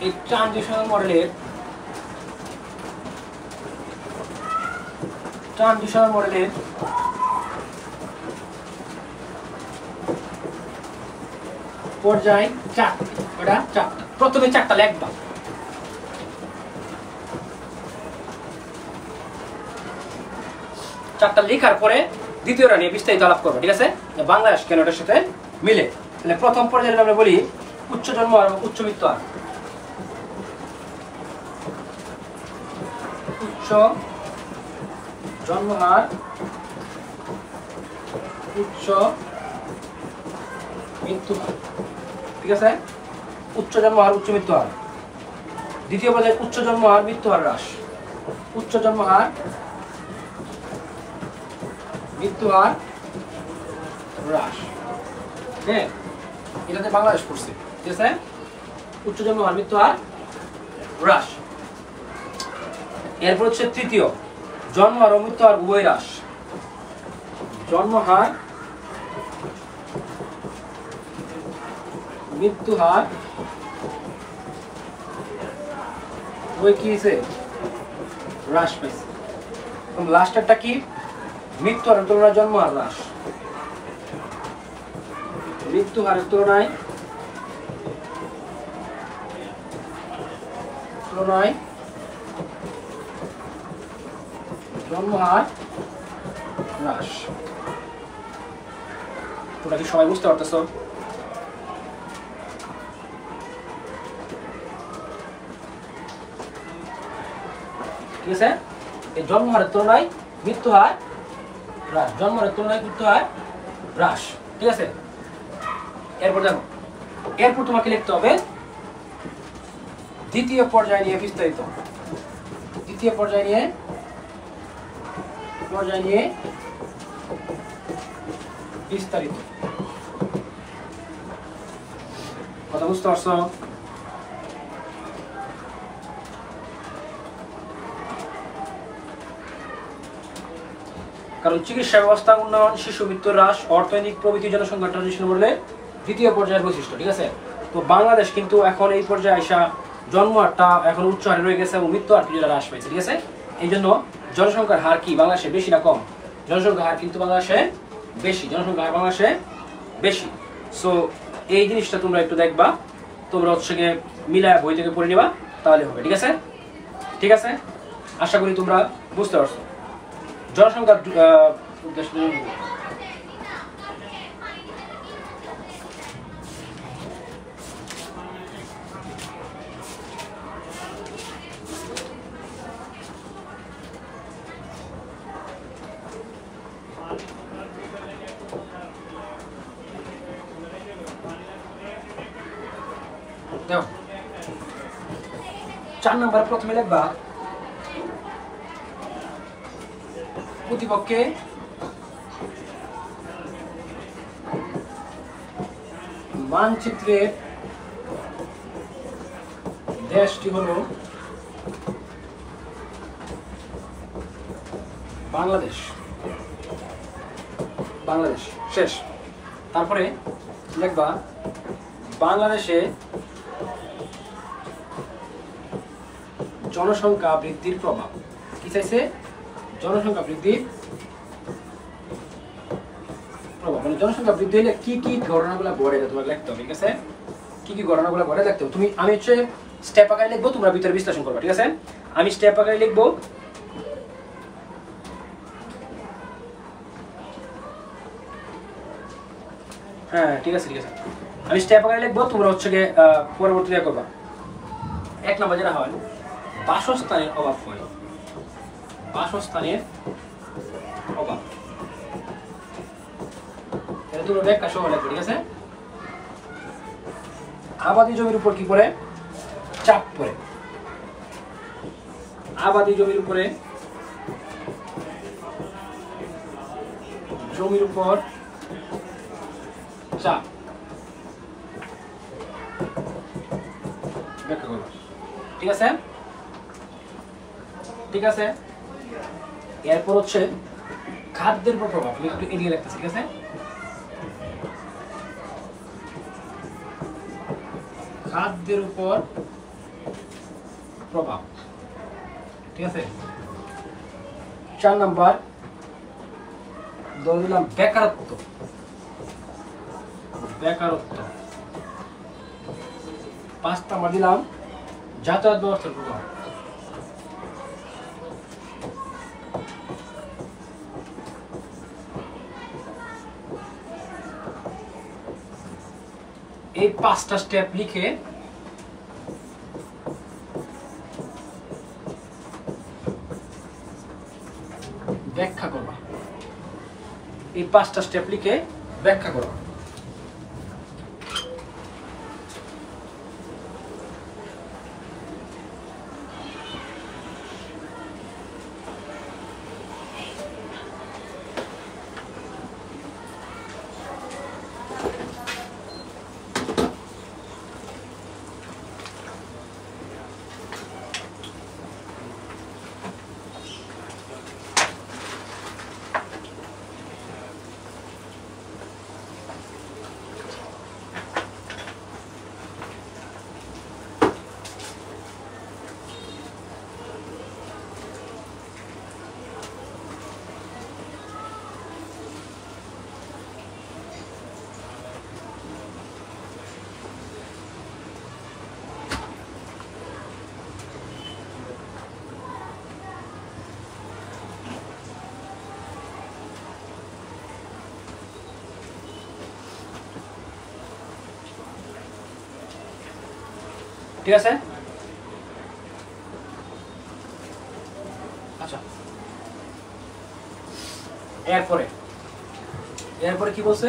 এই ট্রানজিশনাল মডেলের পর্যায় 4টা। প্রথমে 4টা লিখবা। চারটা লেখার পরে দ্বিতীয়টা নিয়ে বিস্তারিত আলাপ করবো, ঠিক আছে? বাংলাদেশ কেন এটার সাথে মিলে। তাহলে প্রথম পর্যায়ে আমরা বলি উচ্চ জন্ম হার, উচ্চ মৃত্যু হার। উচ্চ জন্ম হার, উচ্চ মৃত্যু হার, ঠিক আছে? উচ্চ জন্ম হার, উচ্চ মৃত্যু হার। দ্বিতীয় পর্যায়ে উচ্চ জন্ম হার, মৃত্যু হার হ্রাস। উচ্চ জন্ম হার, মৃত্যু হার হ্রাস। হ্যাঁ, এটাতে বাংলাদেশ পড়ছে, ঠিক আছে? উচ্চ জন্ম হার, মৃত্যু হার হ্রাস। এরপর হচ্ছে তৃতীয়, জন্ম হার ও মৃত্যু হার উভয় হ্রাস। জন্ম হার, মৃত্যু হার ওই কি হয়েছে? হ্রাস পাইছে। লাস্টেরটা কি? মৃত্যু হারের তুলনায় জন্ম হার হ্রাস। মৃত্যু হারের তুলনায় জন্ম হার হ্রাস। ওটা কি সবাই বুঝতে পারতেছ? ঠিক আছে? এই জন্ম হারের তুলনায় মৃত্যু হার হ্রাস, জন্ম হারের তুলনায় মৃত্যু হার হ্রাস, ঠিক আছে? এরপর দেখো, এরপর তোমাকে লিখতে হবে দ্বিতীয় পর্যায় নিয়ে বিস্তারিত। দ্বিতীয় পর্যায় নিয়ে বিস্তারিত। কথা বুঝতে পারছো? কারণ চিকিৎসা ব্যবস্থা উন্নয়ন, শিশু মৃত্যু হ্রাস, অর্থনৈতিক প্রবৃদ্ধি, জনসংখ্যা ট্রানজিশন বলে দ্বিতীয় পর্যায়ের বৈশিষ্ট্য, ঠিক আছে? তো বাংলাদেশ কিন্তু এখন এই পর্যায়ে আসা জন্ম হারটা এখন উচ্চ হারে রয়ে গেছে এবং মৃত্যু হার কিছুটা হ্রাস পাইছে, ঠিক আছে? এই জন্য জনসংখ্যার হার কি বাংলাদেশে বেশি না কম? জনসংখ্যার হার কিন্তু বাংলাদেশে বেশি, জনসংখ্যার হার বাংলাদেশে বেশি। সো এই জিনিসটা তোমরা একটু দেখবা। তোমরা হচ্ছে গিয়ে মিলায় বই থেকে পড়ে নিবা, তাহলে হবে। ঠিক আছে, ঠিক আছে, আশা করি তোমরা বুঝতে পারছো। জনসংখ্যার উদ্দেশ্য দেখো 4 নম্বর প্রথমে লিখবা প্রতিপক্ষে মানচিত্রের দেশটি হলো বাংলাদেশ। বাংলাদেশ শেষ। তারপরে লিখবা বাংলাদেশে জনসংখ্যা বৃদ্ধির প্রভাব। কি চাইছে? জনসংখ্যা বৃদ্ধির প্রভাব, মানে জনসংখ্যা বৃদ্ধি হলে কি কি ঘটনাগুলো ঘটে তোমাকে লিখতে হবে। ঠিক আছে, কি কি ঘটনাগুলো ঘটে লিখতে হবে। তুমি আমি হচ্ছে স্টেপ আকারে লিখবো, তোমরা ভিতরে বিশ্লেষণ করবে। ঠিক আছে, আমি স্টেপ আকারে লিখবো। হ্যাঁ ঠিক আছে, ঠিক আছে, আমি স্টেপ আকারে লিখবো, তোমরা হচ্ছে গিয়ে পরবর্তীতে করবা। 1 নম্বর যেটা হয়, বাসস্থানের অভাব হয়। বাসস্থানের অভাব, এটা তোমরা ব্যাখ্যা সহ লিখবে। ঠিক আছে, আবাদি জমির উপর কি পড়ে? চাপ পড়ে। আবাদি জমির উপরে চাপ ব্যাখ্যা করবো। ঠিক আছে, ঠিক আছে, এরপর হচ্ছে খাদ্যের উপর প্রভাব। আমি একটু এড়িয়ে রাখতেছি। ঠিক আছে, খাদ্যের উপর প্রভাব। ঠিক আছে, 4 নাম্বার ধরে দিলাম বেকারত্ব। বেকারত্ব। 5 নাম্বার দিলাম যাতায়াত ব্যবস্থার প্রভাব। এই 5টা স্টেপ লিখে ব্যাখ্যা করবা। এই 5টা স্টেপ লিখে ব্যাখ্যা করবা। ঠিক আছে, আচ্ছা এরপরে কি বলছে?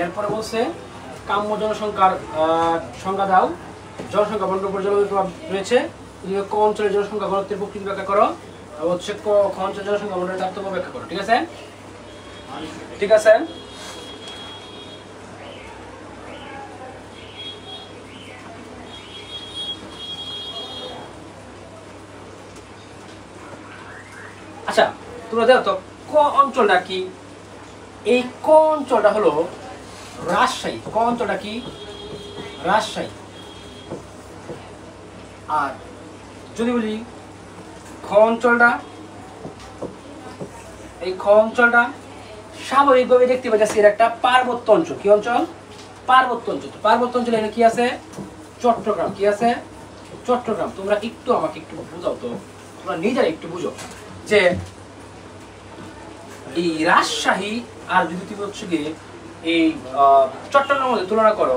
এরপরে বলছে কাম্য জনসংখ্যার সংজ্ঞা দাও। জনসংখ্যা বন্টন উপর জলবায়ু প্রভাব রয়েছে। ক অঞ্চলের জনসংখ্যা ঘনত্বের প্রকৃতি ব্যাখ্যা করো। হচ্ছে ক অঞ্চলের জনসংখ্যা বন্টনের তারতম্য ব্যাখ্যা করো। ঠিক আছে, ঠিক আছে, আচ্ছা তোমরা দেখো তো ক অঞ্চলটা কি? এই ক অঞ্চলটা হলো রাজশাহী। ক অঞ্চলটা কি? রাজশাহী। আর যদি বলি খ অঞ্চলটা, এই খ অঞ্চলটা স্বাভাবিকভাবে দেখতে পাচ্ছি এর একটা পার্বত্য অঞ্চল। কি অঞ্চল? পার্বত্য অঞ্চল। পার্বত্য অঞ্চলে এখানে কি আছে? চট্টগ্রাম কি আছে চট্টগ্রাম। তোমরা একটু আমাকে একটু বুঝাও তো, তোমরা নিজেরা একটু বুঝো যে এই রাজশাহী আর যদি তুমি হচ্ছে গিয়ে এই চট্টগ্রামের মধ্যে তুলনা করো,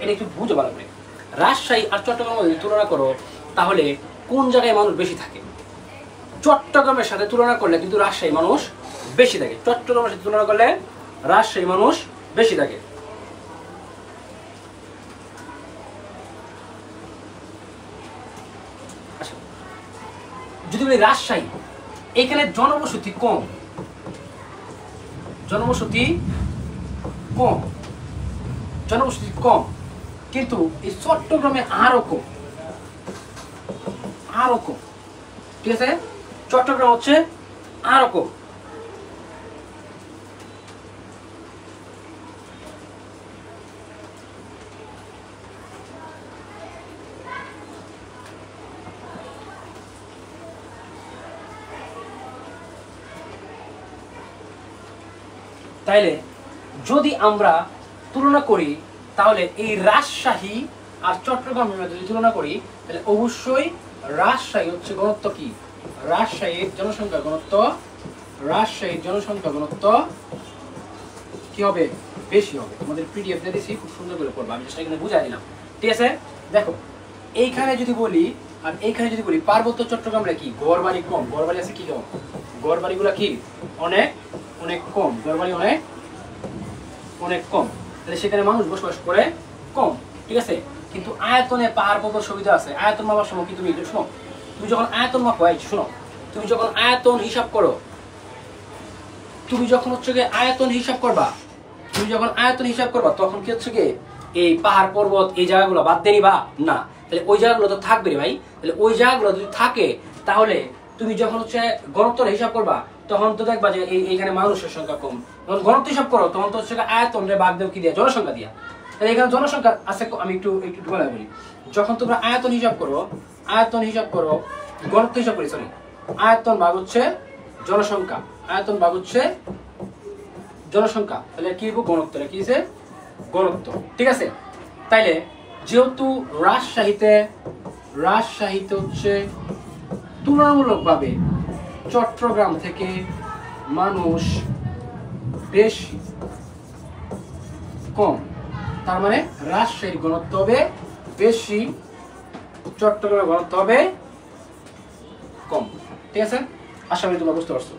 এটা একটু বুঝো ভালো করে। রাজশাহী আর চট্টগ্রামের মধ্যে তুলনা করো তাহলে কোন জায়গায় মানুষ বেশি থাকে? চট্টগ্রামের সাথে তুলনা করলে কিন্তু রাজশাহী মানুষ বেশি থাকে। চট্টগ্রামের সাথে তুলনা করলে রাজশাহী মানুষ বেশি থাকে। আচ্ছা, যদি বলি রাজশাহী, এখানে জনবসতি কম, জনবসতি কম, জনবসতি কম, কিন্তু এই চট্টগ্রামে আরো কম, আরো কম। ঠিক আছে, চট্টগ্রাম হচ্ছে আরো কম। তাইলে যদি আমরা তুলনা করি তাহলে এই রাজশাহী আর চট্টগ্রামের মধ্যে যদি তুলনা করি তাহলে অবশ্যই রাজশাহী হচ্ছে ঘনত্ব কি, রাজশাহীর জনসংখ্যা ঘনত্ব, রাজশাহীর জনসংখ্যা ঘনত্ব কি হবে, বেশি হবে। আমাদের পিডিএফ দিয়ে দিয়েছি, খুব সুন্দর করে পড়বা, আমি সেটা এখানে বুঝাই দিলাম। ঠিক আছে, দেখো এইখানে যদি বলি আর এইখানে যদি বলি পার্বত্য চট্টগ্রামে কি ঘরবাড়ি কম, ঘরবাড়ি আছে কি কম, ঘরবাড়িগুলো কি অনেক অনেক কম, ঘরবাড়ি অনেক অনেক কম, তাহলে সেখানে মানুষ বসবাস করে কম। ঠিক আছে, কিন্তু আয়তনে পাহাড় পর্বত সুবিধা আছে। আয়তন মাপার সময় কি তুমি শোনো, তুমি যখন আয়তন মাপো, শোনো, তুমি যখন আয়তন হিসাব করো, তুমি যখন হচ্ছে গিয়ে আয়তন হিসাব করবা, তুমি যখন আয়তন হিসাব করবা তখন কি হচ্ছে গিয়ে এই পাহাড় পর্বত এই জায়গাগুলো বাদ দিয়ে নিবা না, তাহলে ওই জায়গাগুলো তো থাকবে রে ভাই। তাহলে ওই জায়গাগুলো যদি থাকে তাহলে তুমি যখন হচ্ছে ঘনত্ব হিসাব করবা তখন তো দেখবা যে এইখানে মানুষের সংখ্যা কম। যখন ঘনত্ব হিসাব করো তখন তো হচ্ছে আয়তন রে ভাগ দেব কি দিয়া, জনসংখ্যা দিয়া। তাহলে এখানে জনসংখ্যা আছে, আমি একটু একটু বলে বলি, যখন তোমরা আয়তন হিসাব করো, আয়তন হিসাব করো, ঘনত্ব হিসাব করি, সরি, আয়তন ভাগ হচ্ছে জনসংখ্যা, আয়তন ভাগ হচ্ছে জনসংখ্যা, তাহলে কি ঘনত্ব, কি আছে ঘনত্ব। ঠিক আছে, তাইলে যেহেতু রাজশাহীতে হচ্ছে তুলনামূলকভাবে চট্টগ্রাম থেকে মানুষ বেশি কম, তার মানে রাজশাহীর ঘনত্ব হবে বেশি, চট্টগ্রামের ঘনত্ব হবে কম। ঠিক আছে, আশা করি তোমরা বুঝতে পারছো।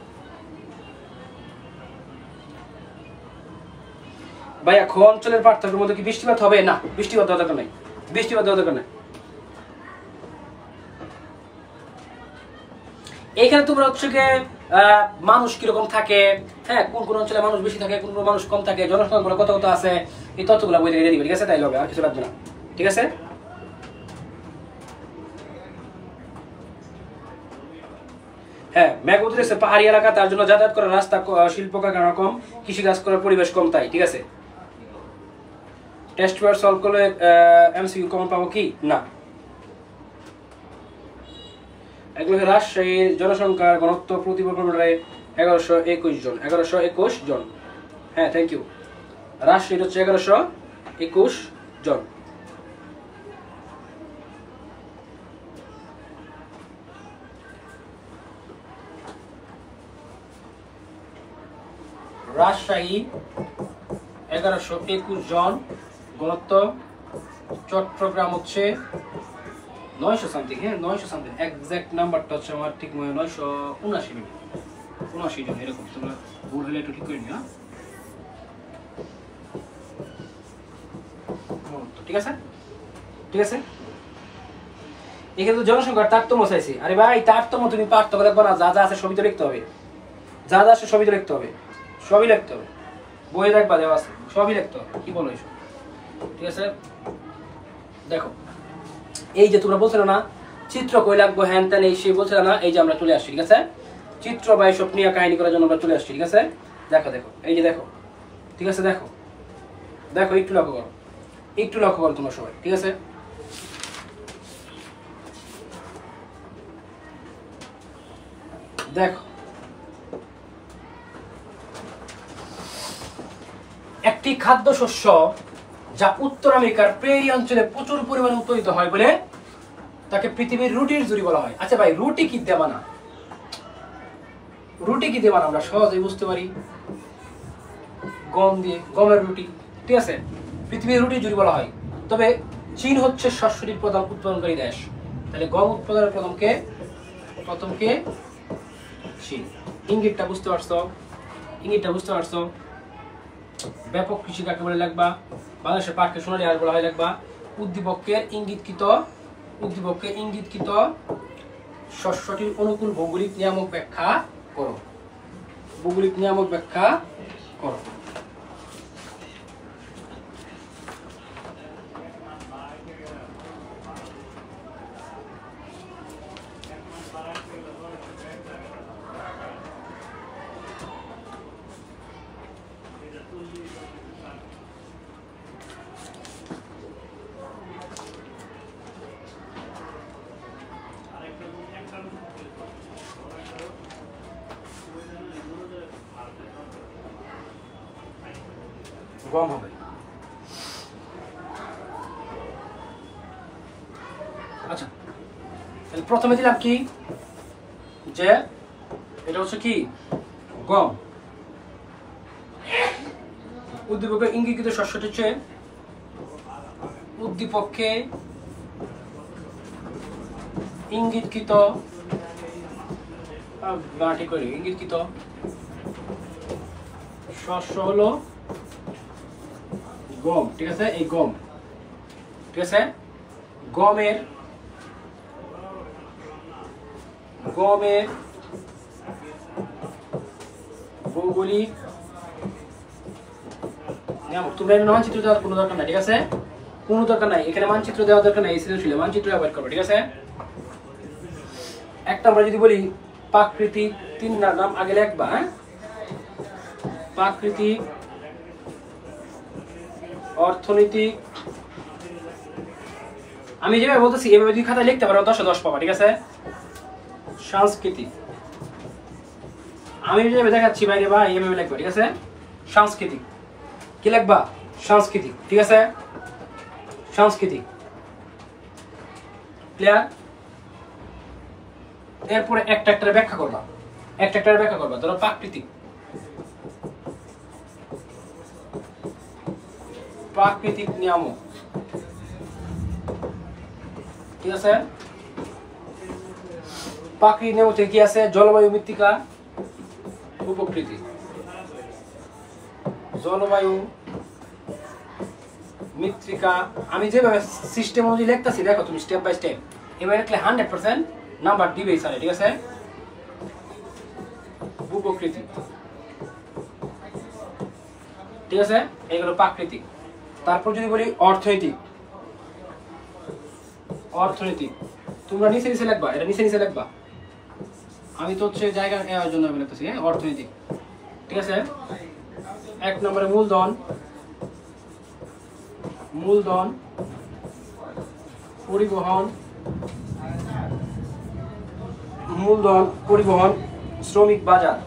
ভাই এখন অঞ্চলের পার্থক্যের মধ্যে কি বৃষ্টিপাত হবে? না, বৃষ্টিপাত দেওয়া দরকার নাই, বৃষ্টিপাত দেওয়া দরকার নাই। এইখানে তোমরা হচ্ছে গিয়ে মানুষ কিরকম থাকে, হ্যাঁ, কোন কোন অঞ্চলে মানুষ বেশি থাকে, কোন কোন মানুষ কম থাকে, জনসংখ্যা কত কত আছে, এই তথ্যগুলো বই থেকে দিয়ে দিবে। ঠিক আছে, তাই হবে, আর কিছু লাগবে না। ঠিক আছে, হ্যাঁ, মেঘবুদ্র আছে পাহাড়ি এলাকা, তার জন্য যাতায়াত করার রাস্তা, শিল্প কারখানা কম, কৃষিকাজ করার পরিবেশ কম, তাই। ঠিক আছে, টেস্ট পেপার সলভ করলে এমসিকিউ কমন পাবো কি? না। এগুলো রাজশাহীর জনসংখ্যার ঘনত্ব প্রতি বর্গ মিটারে 1121 জন, 1121 জন। হ্যাঁ, থ্যাংক ইউ। রাজশাহীর হচ্ছে 1121 জন। রাজশাহী 1121 জন ঘনত্ব, চট্টগ্রাম হচ্ছে 900 সামথিং, হ্যাঁ 900 সামথিং, এক্সাক্ট নাম্বারটা হচ্ছে আমার ঠিক 979 জন এরকম। তোমরা ভুল হলে একটু ঠিক করে নিও। ঠিক আছে, ঠিক আছে, এখানে তো জনসংখ্যার তারতম্য চাইছি। আরে ভাই, তারতম্য তুমি পার্থক্য দেখবো না, যা যা আছে সবই তো লিখতে হবে, যা যা আছে সবই তো লিখতে হবে, সবই লিখতে হবে, বই দেখবা দেওয়া আছে, সবই লিখতে হবে। কি বলো এইসব? ঠিক আছে, দেখো এই যে তোমরা বলছিল না চিত্র কই লাগবো, হ্যান ত্যান, এই সেই বলছিল না, এই যে আমরা চলে আসছি। ঠিক আছে, চিত্র বা এইসব নিয়ে কাহিনী করার জন্য আমরা চলে আসছি। ঠিক আছে, দেখো দেখো, এই যে দেখো, ঠিক আছে, দেখো দেখো, একটু লক্ষ্য করো, একটু লক্ষ্য করো তোমরা সবাই। ঠিক আছে, দেখো একটি খাদ্যশস্য যা উত্তর আমেরিকার প্রেরি অঞ্চলে প্রচুর পরিমাণে উৎপাদিত হয় বলে তাকে পৃথিবীর রুটির জুড়ি বলা হয়। আচ্ছা ভাই, রুটি কি দেবা না? রুটি কি দেবা না? আমরা সহজেই বুঝতে পারি, গম দিয়ে, গমের রুটি, ঠিক আছে? পৃথিবীর রুটির জুড়ি বলা হয়। তবে চীন হচ্ছে শস্যটির প্রধান উৎপাদনকারী দেশ। তাহলে গম উৎপাদনের প্রথম কে? চীন। ইঙ্গিতটা বুঝতে পারছো? ইঙ্গিতটা বুঝতে পারছো? ব্যাপক কৃষি কাকে বলে লিখবা? বাংলাদেশের পাটকে সোনালী আঁশ বলা হয় লিখবা। উদ্দীপকের ইঙ্গিতকৃত শস্যটির অনুকূল ভৌগোলিক নিয়ামক ব্যাখ্যা করো। ভৌগোলিক নিয়ামক ব্যাখ্যা করো। গম হবে। আচ্ছা, তাহলে প্রথমে দিলাম কি, যে এটা হচ্ছে কি গম। উদ্দীপকের ইঙ্গিতকৃত শস্যটি হচ্ছে উদ্দীপককে ইঙ্গিতকৃত ইঙ্গিতকৃত শস্য হলো গম, ঠিক আছে? এই গম, ঠিক আছে? গমের ভৌগোলিক তোমরা এখানে মানচিত্র দেওয়ার কোনো দরকার নাই, ঠিক আছে? কোনো দরকার নাই, এখানে মানচিত্র দেওয়ার দরকার নাই। এই সৃজনশীলে মানচিত্র ব্যবহার করো, ঠিক আছে? একটা আমরা যদি বলি প্রাকৃতিক, তিন নাম আগে লিখবা, হ্যাঁ? প্রাকৃতিক, অর্থনৈতিক, আমি যেভাবে বলতেছি এভাবে দুই খাতায় লিখতে পারো, 10-10 পাবা, ঠিক আছে? সাংস্কৃতিক, আমি যেভাবে দেখাচ্ছি বাইরে ভাই এভাবে লিখবা, ঠিক আছে? সাংস্কৃতিক কি লিখবা? সাংস্কৃতিক, ঠিক আছে? সাংস্কৃতিক, ক্লিয়ার? এরপরে একটা ব্যাখ্যা করবা, ধরো প্রাকৃতিক নিয়ামক, ঠিক আছে? প্রাকৃতিক নিয়ামক কি আছে? জলবায়ু, মৃত্তিকা, উপকৃতি। জলবায়ু, মৃত্তিকা, আমি যেভাবে সিস্টেম অনুযায়ী লিখতেছি দেখো তুমি স্টেপ বাই স্টেপ, এভাবে লিখলে 100% নাম্বার দিবে স্যার, ঠিক আছে? উপকৃতি, ঠিক আছে? এইগুলো প্রাকৃতিক। তারপর যদি বলি অর্থনৈতিক, তোমরা নিচে লিখবা, এটা নিচে লিখবা, আমি তো হচ্ছে জায়গা নেওয়ার জন্য লিখতেছি, হ্যাঁ? অর্থনৈতিক, ঠিক আছে? 1 নম্বরে মূলধন, পরিবহন, শ্রমিক বাজার,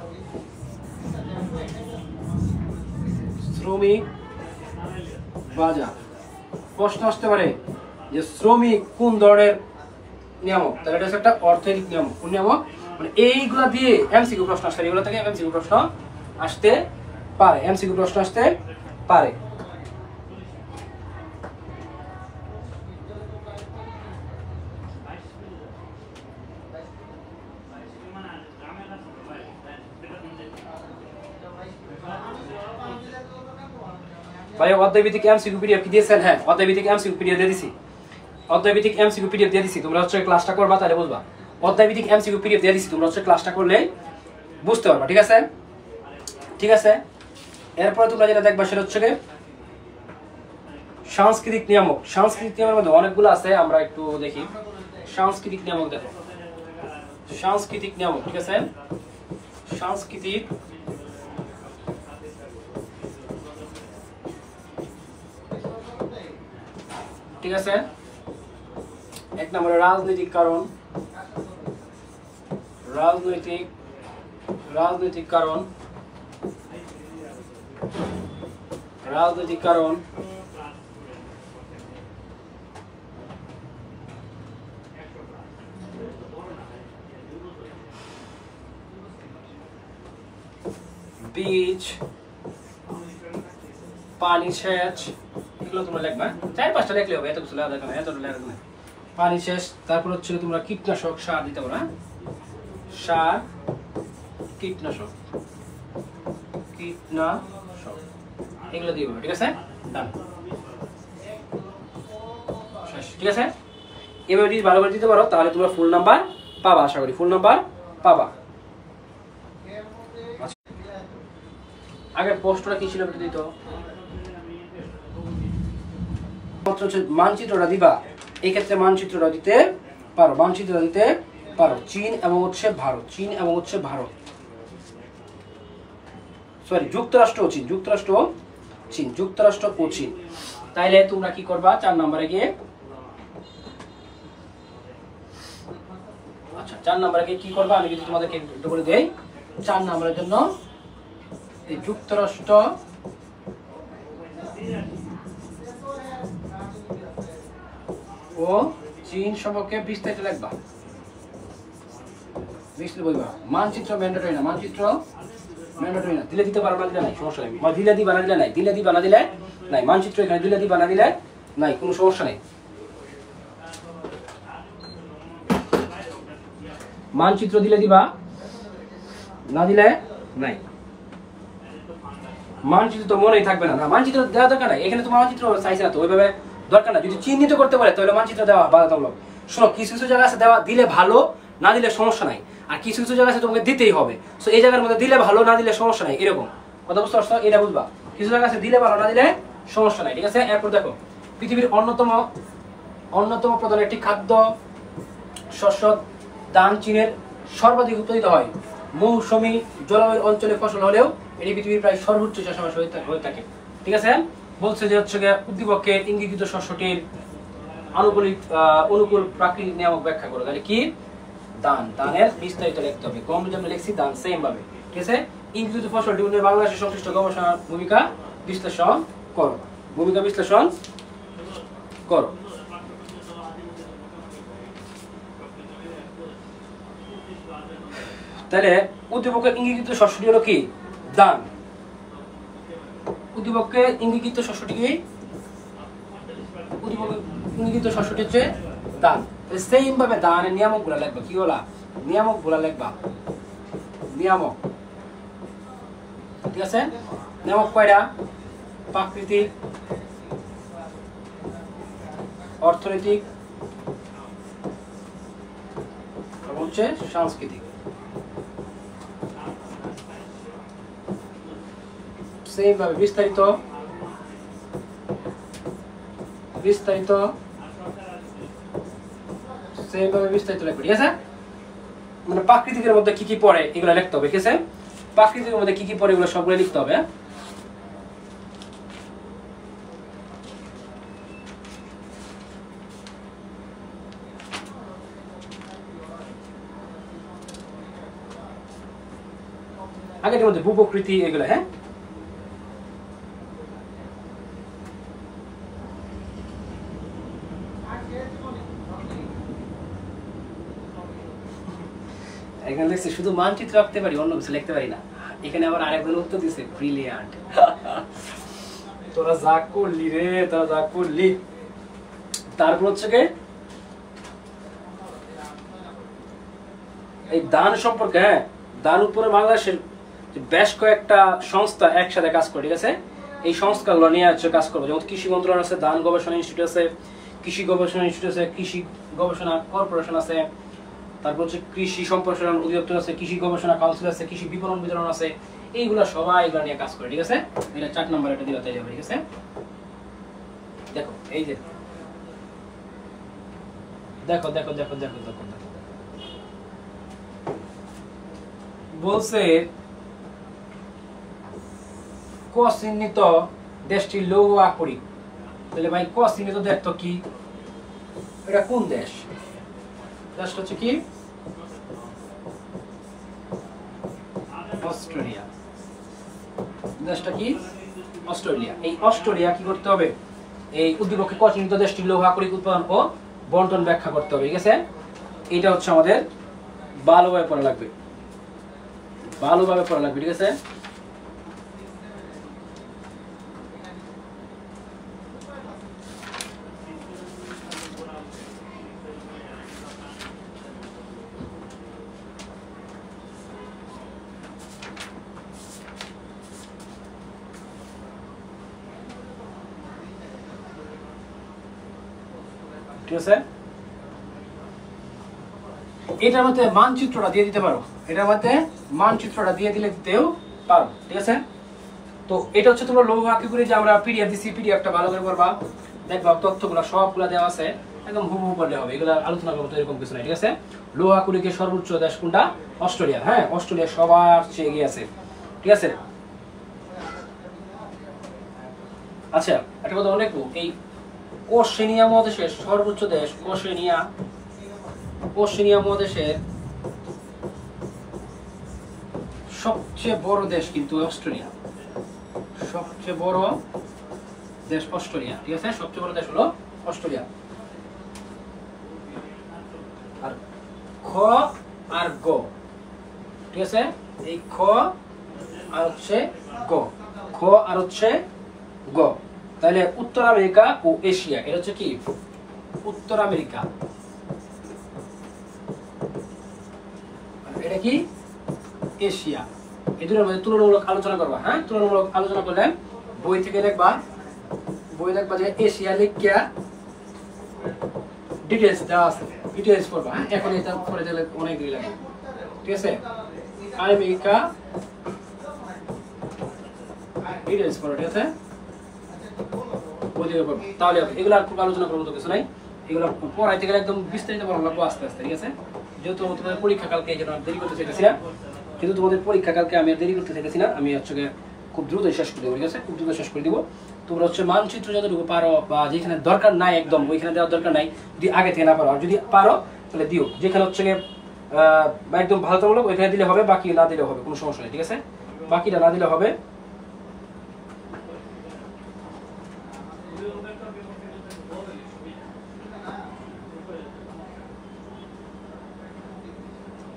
প্রশ্ন আসতে পারে যে শ্রমিক কোন ধরনের নিয়ামক, তাহলে এটা হচ্ছে একটা অর্থনৈতিক নিয়ামক। কোন নিয়ামক? মানে এইগুলা দিয়ে এমসিকিউ প্রশ্ন আসতে পারে, এগুলো থেকে এমসিকিউ প্রশ্ন আসতে পারে, ভাই অধ্যায়ভিত্তিক এমসিকিউ পিডিএফ কি দিয়েছেন? হ্যাঁ, অধ্যায়ভিত্তিক এমসিকিউ পিডিএফ দিয়ে দিছি। তোমরা হচ্ছে ক্লাসটা করবা, তাহলে বুঝবা। অধ্যায়ভিত্তিক এমসিকিউ পিডিএফ দিয়ে দিছি, তোমরা হচ্ছে ক্লাসটা করলে বুঝতে পারবা, ঠিক আছে? ঠিক আছে, এরপরে তোমরা যেটা দেখবা সেটা হচ্ছে সাংস্কৃতিক নিয়ামক। সাংস্কৃতিক নিয়ামকের মধ্যে অনেকগুলো আছে, আমরা একটু দেখি। সাংস্কৃতিক নিয়ামক দেখো, সাংস্কৃতিক নিয়ামক, ঠিক আছে? সাংস্কৃতিক, ঠিক আছে? 1 নম্বরে রাজনৈতিক কারণ, রাজনৈতিক কারণ বীজ, পানি সেচ, এগুলো তোমরা লিখবা, 4-5টা লিখলে হবে, এত কিছু লেখা দরকার নেই, এতটা লেখা দরকার নেই। পানি সেচ, তারপর হচ্ছে তোমরা কীটনাশক সার দিতে পারো, সার, কীটনাশক, এগুলো দিব, ঠিক আছে? ডান, ঠিক আছে? এভাবে যদি ভালো করে দিতে পারো তাহলে তোমরা ফুল নাম্বার পাবা, আশা করি ফুল নাম্বার পাবা। আগের প্রশ্নটা কি ছিল একটু দিত, মানচিত্রটা দিবা, এই ক্ষেত্রে মানচিত্রটা দিতে পারো, মানচিত্রটা দিতে পারো চীন এবং হচ্ছে ভারত, চীন এবং হচ্ছে ভারত, সরি যুক্তরাষ্ট্র ও চীন, যুক্তরাষ্ট্র ও চীন, যুক্তরাষ্ট্র ও চীন। তাইলে তোমরা কি করবা 4 নম্বরে গিয়ে, আচ্ছা 4 নম্বরে গিয়ে কি করবা আমি যদি তোমাদেরকে একটু করে দেই। 4 নম্বরের জন্য এই যুক্তরাষ্ট্র ও চীন সম্পর্কে বিস্তারিত লিখবা, বিস্তারিত বলবা। মানচিত্র ম্যান্ডেটরি না, মানচিত্র ম্যান্ডেটরি না, দিলে দিতে পারো না দিলে নাই, সমস্যা নেই, দিলে দিবা না দিলে নাই, দিলে দিবা না দিলে নাই, মানচিত্র এখানে দিলে দিবা না দিলে নাই, কোনো সমস্যা নেই। মানচিত্র দিলে দিবা, না দিলে নাই। মানচিত্র তো মনেই থাকবে না, না মানচিত্র দেওয়া দরকার নাই, এখানে তোমার মানচিত্র চাইছে না তো ওইভাবে দরকার না, যদি চিহ্নিত করতে পারে তাহলে মানচিত্র দেওয়া বাধ্যতামূলক। শোনো কিছু কিছু জায়গা আছে দেওয়া দিলে ভালো, না দিলে সমস্যা নাই, আর কিছু কিছু জায়গা আছে তোমাকে দিতেই হবে, সো এই জায়গার মধ্যে দিলে ভালো না দিলে সমস্যা নাই, এরকম কথা বুঝতে পারছো? এটা বুঝবা, কিছু জায়গা আছে দিলে ভালো না দিলে সমস্যা নাই, ঠিক আছে? এরপর দেখো পৃথিবীর অন্যতম প্রধান একটি খাদ্য শস্য ধান চীনের সর্বাধিক উৎপাদিত হয়, মৌসুমী জলবায়ু অঞ্চলে ফসল হলেও এটি পৃথিবীর প্রায় সর্বোচ্চ চাষাবাস হয়ে থাকে, ঠিক আছে? বলছে যে হচ্ছে উদ্দীপকের ইঙ্গিতকৃত শস্যটির অনুকূল প্রাকৃতিক নিয়ামক ব্যাখ্যা করো, তাহলে কি ধান, ধানের বিস্তারিত লিখতে হবে, কম যেমন লিখছি ধান সেম ভাবে, ঠিক আছে? ইঙ্গিতকৃত ফসলটি উন্নয়নে বাংলাদেশের সংশ্লিষ্ট গবেষণার ভূমিকা বিশ্লেষণ করো, ভূমিকা বিশ্লেষণ করো। তাহলে উদ্দীপকের ইঙ্গিতকৃত শস্যটি হলো কি ধান, উদ্দীপকের ইঙ্গিতকৃত শস্যটি কি, উদ্দীপকের ইঙ্গিতকৃত শস্যটি হচ্ছে ধান, সেম ভাবে ধানের নিয়ামক গুলা লিখবা, কি বলা নিয়ামক গুলা লিখবা, নিয়ামক, ঠিক আছে? নিয়ামক কয়টা? প্রাকৃতিক, অর্থনৈতিক এবং হচ্ছে সাংস্কৃতিক, সেম ভাবে বিস্তারিত, বিস্তারিত সেম ভাবে বিস্তারিত লিখবে, ঠিক আছে? মানে প্রাকৃতিকের মধ্যে কি কি পড়ে এগুলো লিখতে হবে, ঠিক আছে? প্রাকৃতিকের মধ্যে কি কি পড়ে এগুলো সবগুলো লিখতে হবে। আগের মধ্যে ভূপ্রকৃতি এগুলো, হ্যাঁ এখানে লিখছি শুধু মানচিত্র আঁকতে পারি, অন্য কিছু লিখতে পারি না। এখানে আবার আরেকজন উত্তর দিছে, ব্রিলিয়ান্ট, তোরা যা করলি রে, তোরা যা করলি। তারপর হচ্ছে কি এই দান সম্পর্কে, হ্যাঁ দান উপরে বাংলাদেশের বেশ কয়েকটা সংস্থা একসাথে কাজ করে, ঠিক আছে? এই সংস্থাগুলো নিয়ে হচ্ছে কাজ করবো, যেমন কৃষি মন্ত্রণালয় আছে, ধান গবেষণা ইনস্টিটিউট আছে, কৃষি গবেষণা ইনস্টিটিউট আছে, কৃষি গবেষণা কর্পোরেশন আছে, তারপর হচ্ছে কৃষি সম্প্রসারণ অধিদপ্তর আছে, কৃষি গবেষণা কাউন্সিল আছে, কৃষি বিপণন বিতরণ আছে, এইগুলা সবাই এগুলো নিয়ে কাজ করে, ঠিক আছে? এটা 4 নম্বর এটা দিলে তাই যাবে, ঠিক আছে? দেখো এই যে দেখো দেখো দেখো দেখো দেখো দেখো বলছে ক চিহ্নিত দেশটির লৌহ আকরিক, তাহলে ভাই ক চিহ্নিত দেশ তো কি, এটা কোন দেশ? দেশটা হচ্ছে কি অস্ট্রেলিয়া, দেশটা কি অস্ট্রেলিয়া। এই অস্ট্রেলিয়া কি করতে হবে, এই উদ্দীপকে ক চিহ্নিত দেশটির লৌহ আকরিক উৎপাদন ও বন্টন ব্যাখ্যা করতে হবে, ঠিক আছে? এটা হচ্ছে আমাদের ভালোভাবে পড়া লাগবে, ভালোভাবে পড়া লাগবে, ঠিক আছে? ঠিক আছে। এটার মধ্যে মানচিত্রটা দিয়ে দিতে পারো, এটার মধ্যে মানচিত্রটা দিয়ে দিতেও পারো, ঠিক আছে। তো এটা হচ্ছে তোমরা লৌহ আকৃতি যে আমরা পিডিএফ দিছি, পিডিএফটা ভালো করে করবা, দেখবা তথ্যগুলো সবগুলো দেওয়া আছে, একদম হুবহু করলে হবে, এগুলো আলোচনা করবো তো এরকম কিছু নাই, ঠিক আছে। লৌহ আকৃতির সর্বোচ্চ দেশ কোনটা? অস্ট্রেলিয়া। হ্যাঁ, অস্ট্রেলিয়া সবার চেয়ে এগিয়ে আছে, ঠিক আছে। আচ্ছা, একটা কথা মনে রাখবো, এই ওশেনিয়া মহাদেশের সর্বোচ্চ দেশ ওশেনিয়া মহাদেশের সবচেয়ে বড় দেশ কিন্তু অস্ট্রেলিয়া, সবচেয়ে বড় দেশ অস্ট্রেলিয়া, ঠিক আছে। সবচেয়ে বড় দেশ হলো অস্ট্রেলিয়া। আর খ আর গ, ঠিক আছে, এই খ আর হচ্ছে গ, খ আর হচ্ছে গ, তাহলে উত্তর আমেরিকা ও এশিয়া, এটা হচ্ছে কি উত্তর আমেরিকা, এটা কি এশিয়া। এই দুটোর মধ্যে তুলনামূলক আলোচনা করবা। হ্যাঁ, তুলনামূলক আলোচনা করলে বই থেকে দেখবা, বই দেখবা যে এশিয়া লিখিয়া ডিটেইলস দেওয়া আছে, ডিটেইলস পড়বা। হ্যাঁ, এখন এটা পড়ে গেলে অনেক দেরি লাগে, ঠিক আছে। আমেরিকা ডিটেইলস পড়ো, ঠিক আছে, বই থেকে পড়বা, তাহলে এগুলো আর খুব আলোচনা করবো তো কিছু নাই, এগুলো পড়াইতে গেলে একদম বিস্তারিত পড়াবো আস্তে আস্তে, ঠিক আছে। যেহেতু তোমাদের পরীক্ষা কালকে এই জন্য দেরি করতে চাইতেছি না, কিন্তু তোমাদের পরীক্ষা কালকে আমি আর দেরি করতে চাইতেছি না, আমি হচ্ছে খুব দ্রুত শেষ করে দেবো, ঠিক আছে, খুব দ্রুত শেষ করে দিব। তোমরা হচ্ছে মানচিত্র যতটুকু পারো বা যেখানে দরকার নাই একদম ওইখানে দেওয়ার দরকার নাই, যদি আগে থেকে না পারো, আর যদি পারো তাহলে দিও, যেখানে হচ্ছে একদম বাধ্যতামূলক ওইখানে দিলে হবে, বাকি না দিলে হবে, কোনো সমস্যা নেই, ঠিক আছে, বাকিটা না দিলে হবে।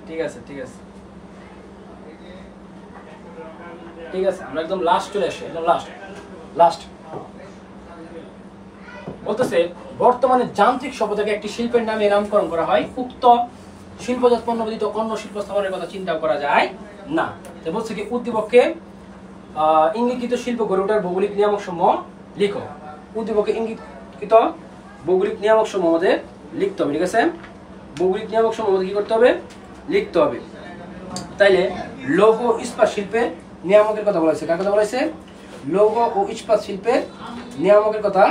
ঠিক আছে, ঠিক আছে, ঠিক আছে, আমরা একদম লাস্ট চলে আসি, একদম লাস্ট বলতেছে বর্তমানে যান্ত্রিক সভ্যতাকে একটি শিল্পের নামে নামকরণ করা হয়, উক্ত শিল্পজাত পণ্য ব্যতীত অন্য শিল্প স্থাপনের কথা চিন্তা করা যায় না। বলছে কি উদ্দীপককে ইঙ্গিতকৃত শিল্প গড়ে ওঠার ভৌগোলিক নিয়ামক সমূহ লিখো। উদ্দীপককে ইঙ্গিতকৃত ভৌগোলিক নিয়ামক সমূহ আমাদের লিখতে হবে, ঠিক আছে, ভৌগোলিক নিয়ামক সমূহ আমাদের কি করতে হবে? লিখতে হবে। তাইলে লৌহ ইস্পাত শিল্পের নিয়ামকের কথা বলা হয়েছে, কার কথা বলা হয়েছে? লৌহ ও ইস্পাত শিল্পের নিয়ামকের কথা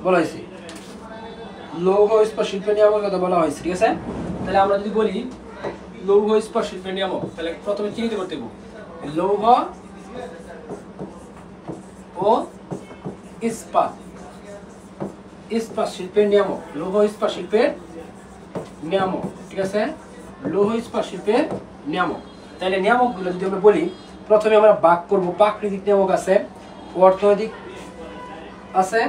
বলা হয়েছে, লৌহ ইস্পাত শিল্পের নিয়ামকের কথা বলা হয়েছে, ঠিক আছে। তাহলে আমরা যদি বলি লৌহ ইস্পাত শিল্পের নিয়ামক, তাহলে প্রথমে চিহ্নিত করতে হবে লৌহ ও ইস্পাত, ইস্পাত শিল্পের নিয়ামক, লৌহ ইস্পাত শিল্পের নিয়ামক, ঠিক আছে, লৌহ ইস্পাত শিল্পের নিয়ামক। তাহলে নিয়ামকগুলো যদি আমরা বলি, প্রথমে আমরা ভাগ করব, প্রাকৃতিক নিয়ামক আছে, অর্থনৈতিক আছে,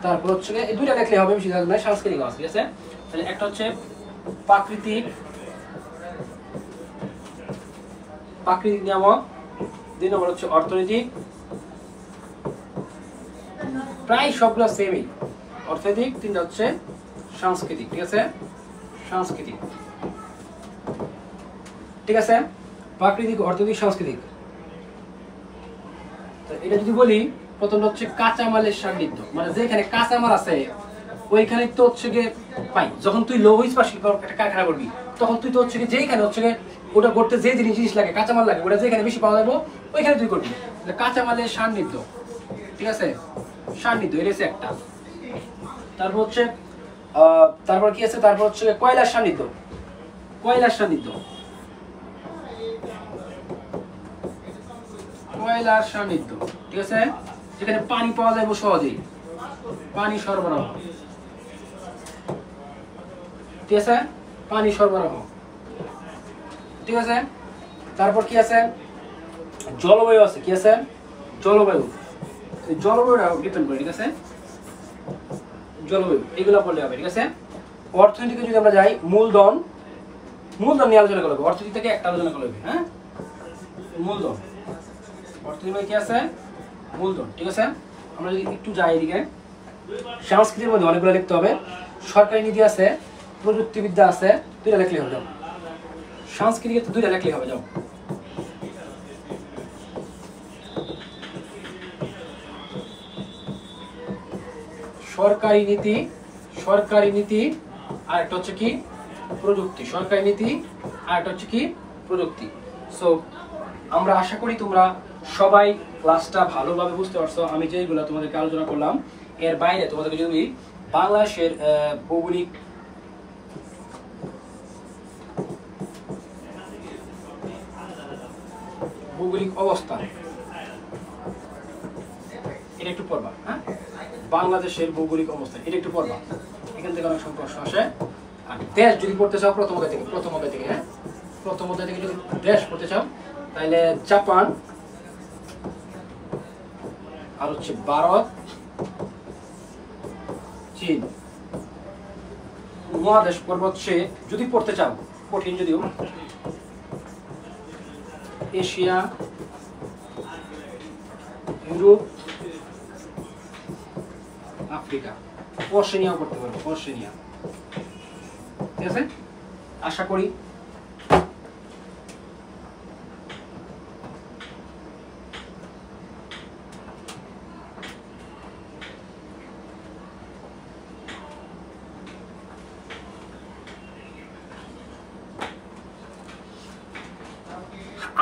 তারপর হচ্ছে এই দুইটা দেখলে হবে, বেশি না, সাংস্কৃতিক আছে, ঠিক আছে। তাহলে একটা হচ্ছে প্রাকৃতিক নিয়ামক, দুই নম্বর হচ্ছে অর্থনৈতিক, প্রায় সবগুলো সেমই, অর্থনৈতিক, তিনটা হচ্ছে সাংস্কৃতিক, ঠিক আছে, সাংস্কৃতিক, ঠিক আছে, প্রাকৃতিক, অর্থনৈতিক, সাংস্কৃতিক। এটা যদি বলি, প্রথমটা হচ্ছে কাঁচামালের সান্নিধ্য, মানে যেখানে কাঁচামাল আছে ওইখানে তো হচ্ছে গিয়ে পাই। যখন তুই লৌহ ইস্পাত শিল্প একটা কারখানা করবি, তখন তুই তো হচ্ছে যেখানে হচ্ছে ওটা করতে যে জিনিস লাগে, কাঁচামাল লাগে, ওটা যেখানে বেশি পাওয়া যাবে ওইখানে তুই করবি, কাঁচামালের সান্নিধ্য, ঠিক আছে, সান্নিধ্য, এটা হচ্ছে একটা। তারপর হচ্ছে তারপর কি আছে? তারপর হচ্ছে কয়লার সান্নিধ্য, কয়লার সান্নিধ্য, কয়লার সান্নিধ্য, ঠিক আছে, যেখানে পানি পাওয়া যাবে সহজেই, পানি সরবরাহ, ঠিক আছে, পানি সরবরাহ, ঠিক আছে। তারপর কি আছে? জলবায়ু আছে, কি আছে? জলবায়ু, জলবায়ুটা ডিপেন্ড করে, ঠিক আছে, জলবায়ু, এগুলো পড়লে হবে, ঠিক আছে। অর্থনীতিকে যদি আমরা যাই, মূলধন, মূলধন নিয়ে আলোচনা করবো, অর্থনীতি থেকে একটা আলোচনা করবে, হ্যাঁ, মূলধন, অর্থনীতি কি আছে? মূলধন, ঠিক আছে। আমরা যদি একটু যাই এদিকে, সংস্কৃতির মধ্যে অনেকগুলো লিখতে হবে, সরকারি নীতি আছে, প্রযুক্তিবিদ্যা আছে, দুইটা লেখলে হবে, যাও, সংস্কৃতিকে তো দুইটা লেখলে হবে, যাও, সরকারি নীতি, সরকারি নীতি আর একটা হচ্ছে কি প্রযুক্তি। সরকারি নীতি আর একটা হচ্ছে কি প্রযুক্তি। সো আমরা আশা করি তোমরা সবাই ক্লাসটা ভালোভাবে বুঝতে পারছো। আমি যেগুলো তোমাদেরকে আলোচনা করলাম এর বাইরে তোমাদেরকে যদি বাংলাদেশের ভৌগোলিক অবস্থা এটা একটু পড়বা। হ্যাঁ, বাংলাদেশের ভৌগোলিক অবস্থা এটা একটু পড়বা, এখান থেকে অনেক সময় প্রশ্ন আসে। আর দেশ যদি পড়তে চাও প্রথম অধ্যায় থেকে হ্যাঁ, প্রথম অধ্যায় থেকে যদি দেশ পড়তে চাও তাহলে জাপান আর হচ্ছে ভারত, চীন। মহাদেশ পর্ব হচ্ছে যদি পড়তে চাও, কঠিন যদিও, এশিয়া, ইউরোপ, আফ্রিকা, অস্ট্রেলিয়াও করতে পারবো, অস্ট্রেলিয়া। ঠিক আছে, আশা করি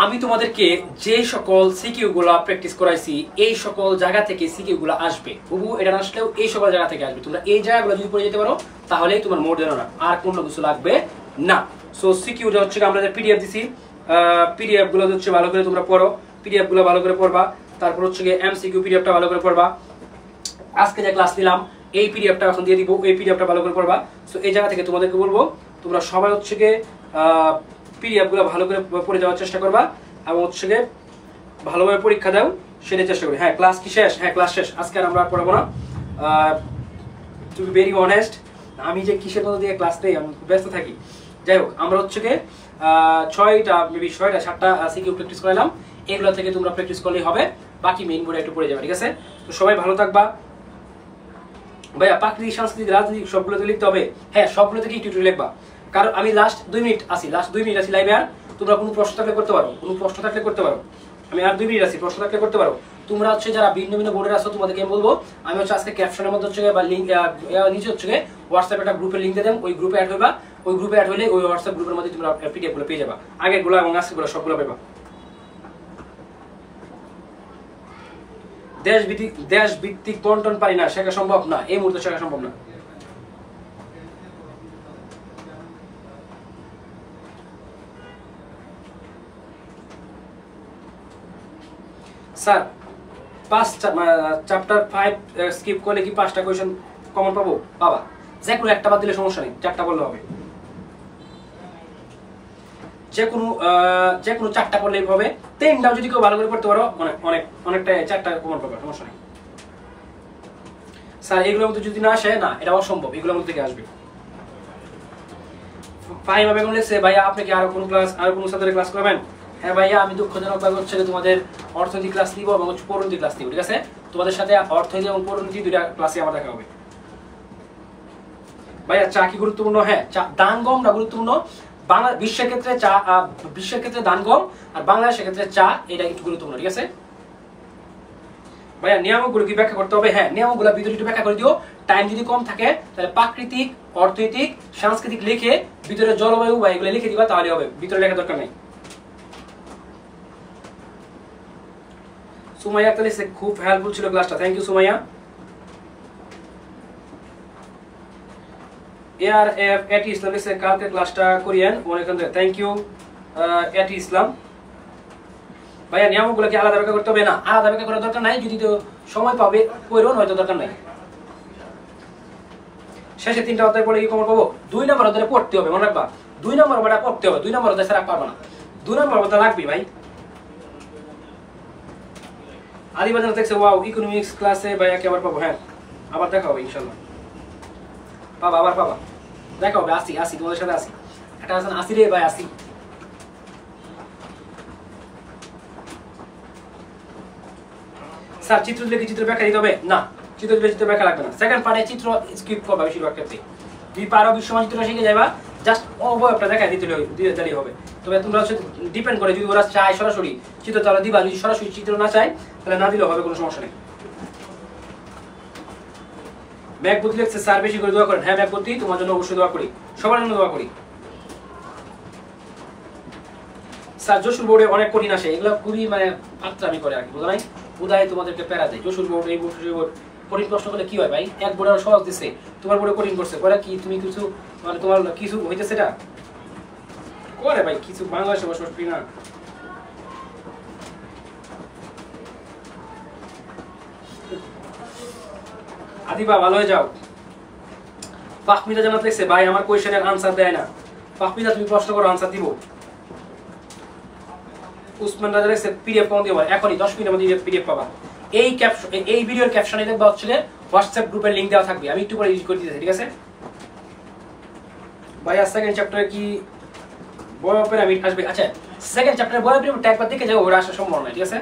আমি তোমাদেরকে যে সকল সিকিউ গুলা প্র্যাকটিস করাইছি এই সকল জায়গা থেকে সিকিউ গুলা আসবে। তবু এটা না আসলেও এই সকল জায়গা থেকে আসবে। তোমরা এই জায়গাগুলো যদি পড়ে যেতে পারো তাহলেই তোমার মোট জানো না, আর কোনো কিছু লাগবে না। সো সিকিউটা হচ্ছে আমরা যে পিডিএফ দিছি, পিডিএফ গুলো হচ্ছে ভালো করে তোমরা পড়ো, পিডিএফ গুলো ভালো করে পড়বা। তারপর হচ্ছে এমসিকিউ পিডিএফটা ভালো করে পড়বা। আজকে যে ক্লাস নিলাম এই পিডিএফটা এখন দিয়ে দিব, এই পিডিএফটা ভালো করে পড়বা। সো এই জায়গা থেকে তোমাদেরকে বলবো তোমরা সবাই হচ্ছে পিডিএফ গুলো ভালো করে পড়ে যাওয়ার চেষ্টা করবা এবং হচ্ছে ভালোভাবে পরীক্ষা দাও সেটার চেষ্টা করি। হ্যাঁ, ক্লাস কি শেষ? হ্যাঁ, ক্লাস শেষ। আজকে আর আমরা পড়াবো না। টু বি ভেরি অনেস্ট, আমি যে কিসের মধ্যে দিয়ে ক্লাস নেই, আমি ব্যস্ত থাকি। যাই হোক, আমরা হচ্ছে 6টা সিকিউ প্র্যাকটিস করালাম। এগুলো থেকে তোমরা প্র্যাকটিস করলেই হবে, বাকি মেইন বোর্ডে একটু পড়ে যাবে। ঠিক আছে, তো সবাই ভালো থাকবা। ভাইয়া প্রাকৃতিক, সাংস্কৃতিক, রাজনৈতিক সবগুলো তো লিখতে হবে। হ্যাঁ, সবগুলো থেকে একটু লিখবা, কারণ আমি লাস্ট 2 মিনিট আছি লাইভে। আর তোমরা কোনো প্রশ্ন থাকলে করতে পারো, আমি আর 2 মিনিট আছি, প্রশ্ন থাকলে করতে পারো। তোমরা হচ্ছে যারা ভিন্ন ভিন্ন বোর্ডে আছো তোমাদেরকে আমি বলবো, আমি হচ্ছে আজকে ক্যাপশনের মধ্যে হচ্ছে বা লিঙ্ক নিচে হচ্ছে হোয়াটসঅ্যাপে একটা গ্রুপের লিঙ্ক দিয়ে দেন, ওই গ্রুপে অ্যাড হইবা। ওই গ্রুপে অ্যাড হলে ওই হোয়াটসঅ্যাপ গ্রুপের মধ্যে তোমরা পিডিএফ গুলো পেয়ে যাবা, আগের গুলো এবং আজকের গুলো সবগুলো পেবা। দেশ ভিত্তিক বন্টন পারি না, শেখা সম্ভব না, এই মুহূর্তে শেখা সম্ভব না। স্যার চ্যাপ্টার 5 স্কিপ করলে কি 5টা কোয়েশ্চেন কমন পাবো? বাবা, যে কোনো একটা বাদ দিলে সমস্যা নেই, 4টা বললে হবে। যে কোনো 4টা পড়লেই হবে। 3টাও যদি কেউ ভালো করে পড়তে পারো অনেকটা 4টা কমন পাবে, সমস্যা নেই। স্যার এগুলোর মধ্যে যদি না আসে, না, এটা অসম্ভব, এগুলোর মধ্যে থেকে আসবে। ফাহিমা বেগম লিখছে, ভাইয়া আপনি কি আরো কোনো সাবজেক্টের ক্লাস করবেন? হ্যাঁ ভাইয়া, আমি দুঃখজনকভাবে হচ্ছে তোমাদের অর্থনীতি ক্লাস নিব এবং পরিণতি ক্লাস নিব। ঠিক আছে, তোমাদের সাথে অর্থনীতি এবং পরিণতি 2টা ক্লাসে আমার দেখা হবে। ভাইয়া চা কি গুরুত্বপূর্ণ? হ্যাঁ, দান গমটা গুরুত্বপূর্ণ। বিশ্বের ক্ষেত্রে দান গম, আর বাংলাদেশের ক্ষেত্রে চা, এটা একটু গুরুত্বপূর্ণ। ঠিক আছে ভাইয়া, নিয়ামকগুলো কি ব্যাখ্যা করতে হবে? হ্যাঁ, নিয়ামকগুলো ভিতরে একটু ব্যাখ্যা করে দিও। টাইম যদি কম থাকে তাহলে প্রাকৃতিক, অর্থনৈতিক, সাংস্কৃতিক লিখে ভিতরে জলবায়ু বা এগুলো লিখে দিবা, তাহলে হবে, ভিতরে লেখার দরকার নেই। সুমাইয়া আক্তার লিখছে, খুব হেল্পফুল ছিল ক্লাসটা, থ্যাংক ইউ সুমাইয়া। ARF এটি ইসলাম লিখছে, কালকে ক্লাসটা করিয়েন অনেকক্ষণ ধরে, থ্যাংক ইউ এটি ইসলাম। ভাইয়া নিয়মগুলো কি আলাদা ব্যাখ্যা করতে হবে? না, আলাদা ব্যাখ্যা করার দরকার নাই, যদি তো সময় পাবে কইরো, হয়তো দরকার নাই। শেষে 3টা অধ্যায় পড়ে কি কমন পাবো? 2 নম্বর অধ্যায় পড়তে হবে, মনে রাখবা, 2 নম্বর অধ্যায় পড়তে হবে। 2 নম্বর অধ্যায় ছাড়া পারবা না, 2 নম্বর অধ্যায় লাগবে ভাই। আদিবাজার দেখছে, ওয়াও, ইকোনমিক্স ক্লাসে ভাইয়া কে আবার পাবো? হ্যাঁ, আবার দেখা হবে ইনশাআল্লাহ, পাবা, আবার পাবা, দেখা হবে। আসি তোমাদের সাথে, আসি, একটা আছেন, আসি রে ভাই, আসি। স্যার চিত্র দিলে কি চিত্র ব্যাখ্যা দিতে হবে? না, চিত্র দিলে চিত্র ব্যাখ্যা লাগবে না। সেকেন্ড পার্টে চিত্র স্কিপ করবা বেশিরভাগ ক্ষেত্রে। তুমি পারো বিশ্বমান চিত্র শিখে যাবা, জাস্ট অবয়বটা দেখা দিতে হবে। তবে তোমরা হচ্ছে ডিপেন্ড করে, যদি ওরা চায় সরাসরি চিত্র তাহলে দিবা, যদি সরাসরি চিত্র না চায় তাহলে না দিলেও হবে, কোনো সমস্যা নেই। ম্যাকবুতি লিখছে স্যার বেশি করে দোয়া করেন। হ্যাঁ ম্যাকবুতি, তোমার জন্য অবশ্যই দোয়া করি, সবার জন্য দোয়া করি। স্যার যশোর বোর্ডে অনেক কঠিন আসে, এগুলো খুবই মানে ফাত্রামি করে আর কি, বুঝা নাই? উদয় তোমাদেরকে প্যারা দেয়। যশোর বোর্ড, এই বোর্ড, সেই বোর্ড, কঠিন প্রশ্ন করলে কি হয় ভাই? এক বোর্ডে সহজ দিচ্ছে, তোমার বোর্ডে কঠিন করছে, করে কি তুমি কিছু মানে তোমার কিছু হইতেছে এটা করে ভাই? কিছু বাংলাদেশে বসবাস করি না। আদিবা ভালো হয়ে যাও। ফাহমিদা জানাত লিখছে ভাই আমার কোয়েশ্চেনের আনসার দেয় না। ফাহমিদা তুমি প্রশ্ন করো, আনসার দিব। উসমান রাজা লিখছে পিডিএফ কোন দিও, এখনই 10 মিনিটের মধ্যে পিডিএফ পাবা। এই ক্যাপশন, এই ভিডিওর ক্যাপশনে দেখবা হচ্ছে হোয়াটসঅ্যাপ গ্রুপের লিংক দেওয়া থাকবে, আমি একটু পরে ইউজ করে দিতেছি, ঠিক আছে ভাই? আর সেকেন্ড চ্যাপ্টারে কি বয় পিরামিড আসবে? আচ্ছা সেকেন্ড চ্যাপ্টারে বয় পিরামিড একবার দেখে যাও, ওরা আসার সম্ভাবনা নাই, ঠিক আছে?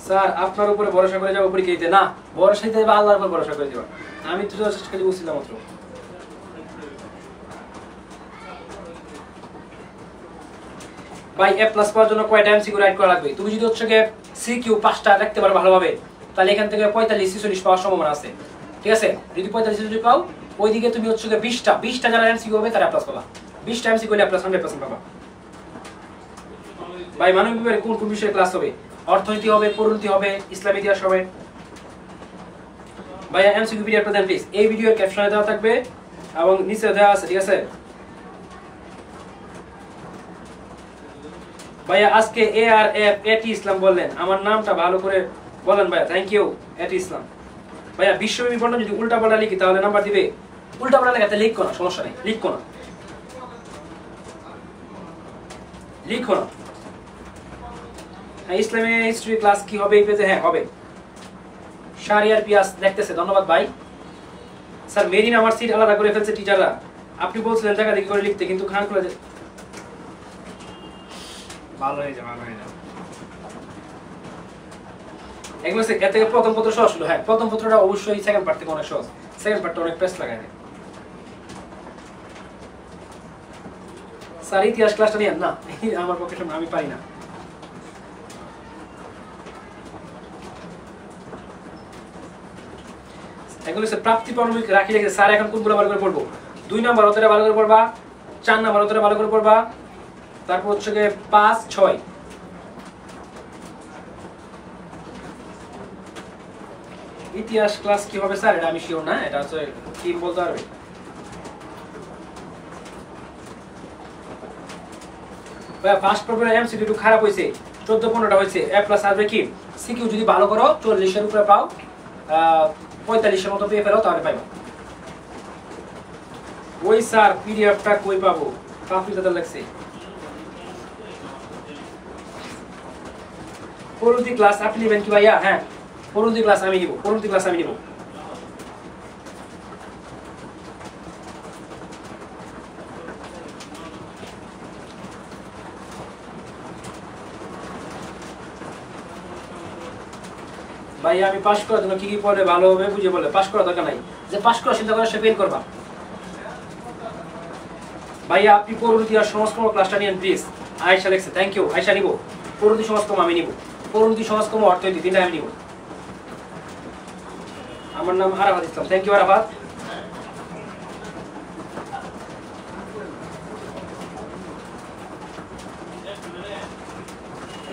স্যার আপনার উপরে ভরসা করে যাবো পরীক্ষা দিতে? না, ভরসা দিতে হবে আল্লাহর উপর ভরসা করে দিবা। আমি তো জাস্ট খালি বলছিলাম মাত্র। ভাই এ প্লাস পাওয়ার জন্য কয়টা এমসিকিউ রাইট করা লাগবে? তুমি যদি হচ্ছে সিকিউ 5টা রাখতে পারো ভালোভাবে, তাহলে এখান থেকে 45-46 পাওয়ার সম্ভাবনা আছে, ঠিক আছে? যদি 45-46 পাও, ওইদিকে তুমি হচ্ছে 20টা যারা এমসিকিউ হবে তারা প্লাস পাবা। 20টা এমসিকিউ হলে প্লাস 100% পাবা। ভাই মানবিক বিভাগে কোন কোন বিষয়ে ক্লাস হবে? অর্থনীতি হবে, পরিণতি হবে, ইসলাম ইতিহাস হবে। ভাইয়া এমসিকিউ পিডিএফ দেন প্লিজ, এই ভিডিওর ক্যাপশনে দেওয়া থাকবে এবং নিচে দেওয়া আছে, ঠিক আছে ভাইয়া? আজকে ARF এটি ইসলাম বললেন, আমার নামটা ভালো করে বলেন ভাইয়া। থ্যাংক ইউ এটি ইসলাম। ভাইয়া বিশ্বব্যাপী বন্টন যদি উল্টাপাল্টা লিখি তাহলে নাম্বার দিবে? উল্টাপাল্টা লেখাতে লিখো না, সমস্যা নেই, লিখো না, লিখো না। হ্যাঁ ইসলামের হিস্ট্রি ক্লাস কি হবে এই পেজে? হ্যাঁ হবে। শাহরিয়ার পিয়াস দেখতেছে, ধন্যবাদ ভাই। স্যার মেরিন আমার সিট আলাদা করে ফেলছে টিচাররা, আপনি বলছিলেন জায়গা দেখি করে লিখতে, কিন্তু খান খুলে ভালো হয়ে যাবে, ভালো হয়ে যাবে। এগুলো এর থেকে প্রথম পত্র সহজ ছিল। হ্যাঁ প্রথম পত্রটা অবশ্যই সেকেন্ড পার্ট থেকে অনেক সহজ, সেকেন্ড পার্টটা অনেক পেস লাগায়। স্যার ইতিহাস ক্লাসটা নিয়ে না, আমার পক্ষে আমি পারি না। এগুলো প্রাপ্তি পারমিক রাখি রেখেছে স্যার, এখন কোনগুলো ভালো করে পড়বো? 2 নাম্বার অতটা ভালো করে পড়বা, 4 নাম্বার অতটা ভালো করে পড়বা, তারপর হচ্ছে 5, 6। ইতিহাস ক্লাস কি হবে স্যার এটা আমি শিওর না, এটা হচ্ছে টিম বলতে পারবে। ভাই ফার্স্ট পেপারে এমসিকিউ একটু খারাপ হয়েছে, 14-15টা হয়েছে। এ প্লাস আসবে কি? সিকিউ যদি ভালো করো 40-এর উপরে পাও, 45-এর মতো পেয়ে ফেলো তাহলে পাইবা। ওই স্যার পিডিএফটা কই পাবো? কাফি দাদা লাগছে। পরবর্তী ক্লাস আপনি নেবেন কি ভাইয়া? হ্যাঁ পরবর্তী ক্লাস আমি নিব, পরবর্তী ক্লাস আমি নিব। ভাইয়া আমি পাস করার জন্য কি কি পড়লে ভালো হবে বুঝে বলে? পাস করার দরকার নাই, যে পাস করার চিন্তা করে সে ফেল করবা। ভাইয়া আপনি পরবর্তী আর সমাজকর্ম ক্লাসটা নিন প্লিজ। আয়েশা লেখছে, থ্যাংক ইউ আয়েশা, নিব পরবর্তী সমাজকর্ম আমি নিব, পরবর্তী সমাজকর্ম অর্থনীতি, তিনটা আমি নিব। আমার নাম আরাফাত ইসলাম, থ্যাংক ইউ আরাফাত।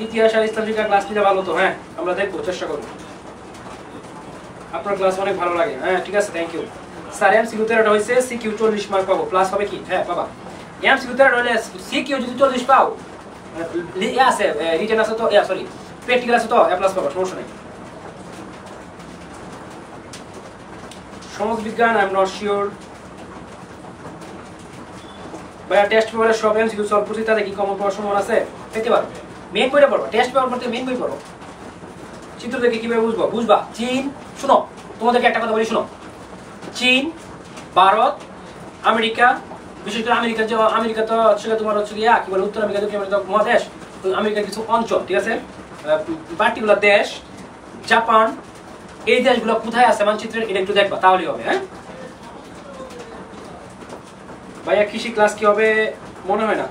ইতিহাস আর ইসলাম শিক্ষা ক্লাস নিলে ভালো তো? হ্যাঁ আমরা দেখবো, চেষ্টা করবো। আপনার ক্লাস অনেক ভালো লাগে, হ্যাঁ ঠিক আছে, থ্যাংক ইউ স্যার। এমসিকিউ 13টা হয়েছে, সিকিউ 40 মার্ক পাবো, প্লাস হবে কি? হ্যাঁ বাবা এমসিকিউ 13টা হলে সিকিউ যদি 40 পাও, আছে রিটেন আছে তো, সরি প্র্যাকটিক্যাল আছে তো, এ প্লাস পাবো, সমস্যা নেই। সমাজ বিজ্ঞান আই এম নট শিওর। ভাইয়া টেস্ট পেপারে সব এমসিকিউ সলভ করছি, তাতে কি কমন পাওয়ার সম্ভাবনা আছে? পেতে পারো। মেইন বইটা পড়ো, টেস্ট পেপার পড়তে মেইন বই পড়ো। চিত্র দেখে কিভাবে বুঝবো? বুঝবা চীন, শুনো তোমাদেরকে একটা কথা বলি, শুনো। চীন, ভারত, আমেরিকা, বিশেষ করে আমেরিকা, যে আমেরিকা তো হচ্ছে তোমার হচ্ছে কি বলে উত্তর আমেরিকা, দক্ষিণ আমেরিকা মহাদেশ, আমেরিকার কিছু অঞ্চল, ঠিক আছে, পার্টিকুলার দেশ, জাপান, এই দেশগুলো কোথায় আছে মানচিত্রের, এটা একটু দেখবা তাহলেই হবে। হ্যাঁ ভাইয়া কৃষি ক্লাস কি হবে? মনে হয় না।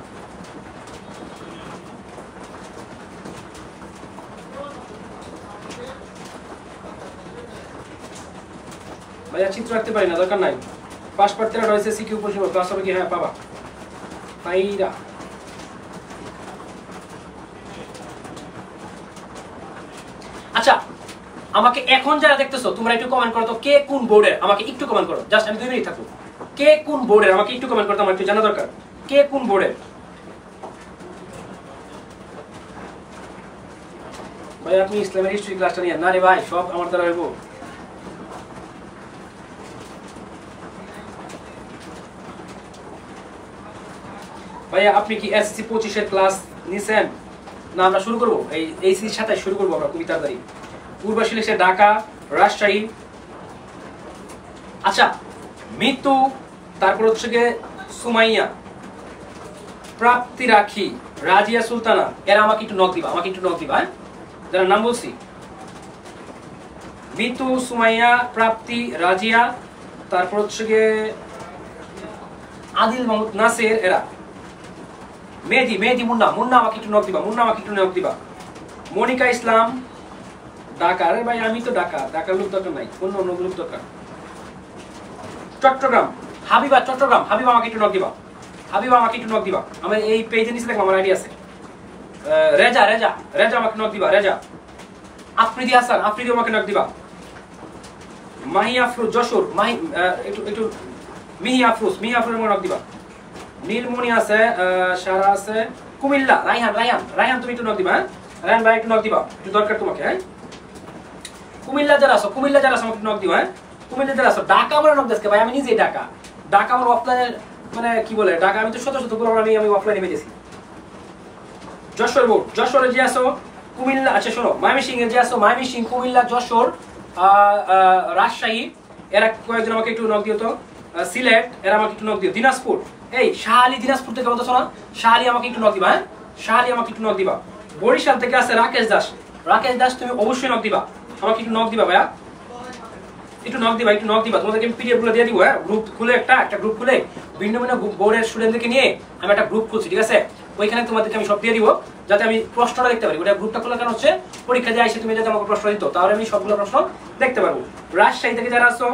ভাইয়া চিত্র রাখতে পারি না, দরকার নাই। পাস পার্ট 13 রয়েছে, সিকিউ পরিষেবা ক্লাস হবে কি? হ্যাঁ পাবা পাইরা। আচ্ছা আমাকে এখন যারা দেখতেছো তোমরা একটু কমেন্ট করো তো, কে কোন বোর্ডের, আমাকে একটু কমেন্ট করো, জাস্ট আমি 2 মিনিট থাকবো। কে কোন বোর্ডের আমাকে একটু কমেন্ট করতে আমার একটু জানা দরকার, কে কোন বোর্ডের। ভাই আপনি ইসলামের হিস্ট্রি ক্লাসটা নিয়ে না রে ভাই, সব আমার দ্বারা হইব। ভাইয়া আপনি কি এসএসসি 25 এর ক্লাস নিছেন? না আমরা শুরু করব, এই এইসি 27 শুরু করব আমরা খুবই তাড়াতাড়ি। পূর্বাশিল এসে ঢাকা, রাজশাহী। আচ্ছা মৃত্যু, তারপর হচ্ছে গিয়ে সুমাইয়া, প্রাপ্তি রাখি, রাজিয়া সুলতানা, এরা আমাকে একটু নক দিবা, আমাকে একটু নক দিবা। হ্যাঁ যারা নাম বলছি, মৃত্যু, সুমাইয়া, প্রাপ্তি, রাজিয়া, তারপর হচ্ছে গিয়ে আদিল মাহমুদ, নাসির, এরা। মেহেদি, মেহেদি, মুন্না, মুন্না আমাকে একটু নক দিবা, মুন্না আমাকে একটু নক দিবা। মনিকা ইসলাম, ঢাকা। আরে ভাই আমি তো ঢাকা, ঢাকার লোক দরকার নাই, অন্য অন্য লোক দরকার। চট্টগ্রাম, হাবিবা, চট্টগ্রাম, হাবিবা আমাকে একটু নক দিবা, হাবিবা আমাকে একটু নক দিবা। আমার এই পেজে নিচে দেখলাম, আমার আইডি আছে। রেজা, রেজা, রেজা আমাকে নক দিবা, রেজা। আফ্রিদি হাসান, আফ্রিদি আমাকে নক দিবা। মাহি আফরোজ, যশোর, মাহি একটু একটু মিহি আফরোজ, মিহি আফরোজ আমাকে নক দিবা। নীলমণি আছে, সারা আছে, কুমিল্লা, রায়হান, রায়হান, রায়হান তুমি একটু নক দিবা। হ্যাঁ রায়হান ভাই একটু নক দিবা, একটু দরকার তোমাকে। হ্যাঁ কুমিল্লা যারা আছো, কুমিল্লা যারা আছো আমাকে নক দিবা। হ্যাঁ কুমিল্লা যারা আছো, ঢাকা আমার নক দেশকে ভাই, আমি নিজেই ঢাকা, ঢাকা আমার অফলাইনে, মানে কি বলে ঢাকা, আমি তো শত শত করে আমি অফলাইনে পেয়েছি। যশোর বোর্ড, যশোরে যে আছো, কুমিল্লা, আচ্ছা শোনো, ময়মনসিংহ এর যে আছো, ময়মনসিংহ, কুমিল্লা, যশোর, রাজশাহী, এরা কয়েকজন আমাকে একটু নক দিও তো। সিলেট, এরা আমাকে একটু নক দিও। দিনাজপুর, এই শাহালি, দিনাজপুর থেকে বলতো না, শাহালি আমাকে একটু নক দিবা। হ্যাঁ শাহালি আমাকে একটু নক দিবা। বরিশাল থেকে আছে রাকেশ দাস, রাকেশ দাস তুমি অবশ্যই নক দিবা, আমাকে একটু নক দিবা ভাইয়া, একটু নক দিবা, একটু নক দিবা। তোমাদেরকে আমি পিডিএফ গুলো দিয়ে দিব। হ্যাঁ গ্রুপ খুলে একটা গ্রুপ খুলে ভিন্ন ভিন্ন বোর্ডের স্টুডেন্টদেরকে নিয়ে আমি একটা গ্রুপ খুলছি, ঠিক আছে? ওইখানে তোমাদেরকে আমি সব দিয়ে দিব, যাতে আমি প্রশ্নটা দেখতে পারি। ওটা গ্রুপটা খোলার কারণ হচ্ছে পরীক্ষা দিয়ে এসে তুমি যাতে আমাকে প্রশ্ন দিত, তাহলে আমি সবগুলো প্রশ্ন দেখতে পারবো। রাজশাহী থেকে যারা আসছো,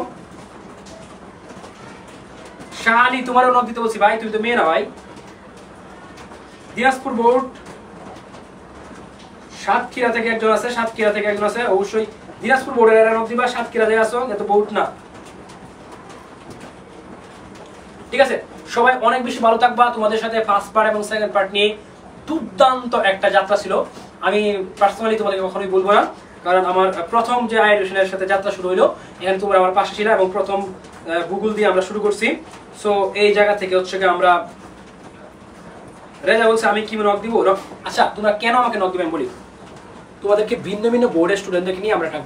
শাহালি তোমারও নক দিতে বলছি ভাই, তুমি তো মেয়ে না ভাই। দিনাজপুর বোর্ড, সাতক্ষীরা থেকে একজন আছে, সাতক্ষীরা থেকে একজন আছে, অবশ্যই দিনাজপুর বোর্ডের এরা নক দিবা। সাতক্ষীরা থেকে আসো, এত বোর্ড না, ঠিক আছে? সবাই অনেক বেশি ভালো থাকবা। তোমাদের সাথে ফার্স্ট পার্ট এবং সেকেন্ড পার্ট নিয়ে দুর্দান্ত একটা যাত্রা ছিল। আমি পার্সোনালি তোমাদেরকে কখনোই বলবো না, কারণ আমার প্রথম যে আইডিশনের সাথে যাত্রা শুরু হইলো, এখানে তোমরা আমার পাশে ছিল এবং প্রথম গুগল দিয়ে আমরা শুরু করছি। সো এই জায়গা থেকে হচ্ছে আমরা, রেজা বলছে আমি কি নক দিব। আচ্ছা তোমরা কেন আমাকে নক দিবে আমি বলি। তোমাদেরকে ভিন্ন ভিন্ন বোর্ডের স্টুডেন্টদেরকে নিয়ে আমরা একটা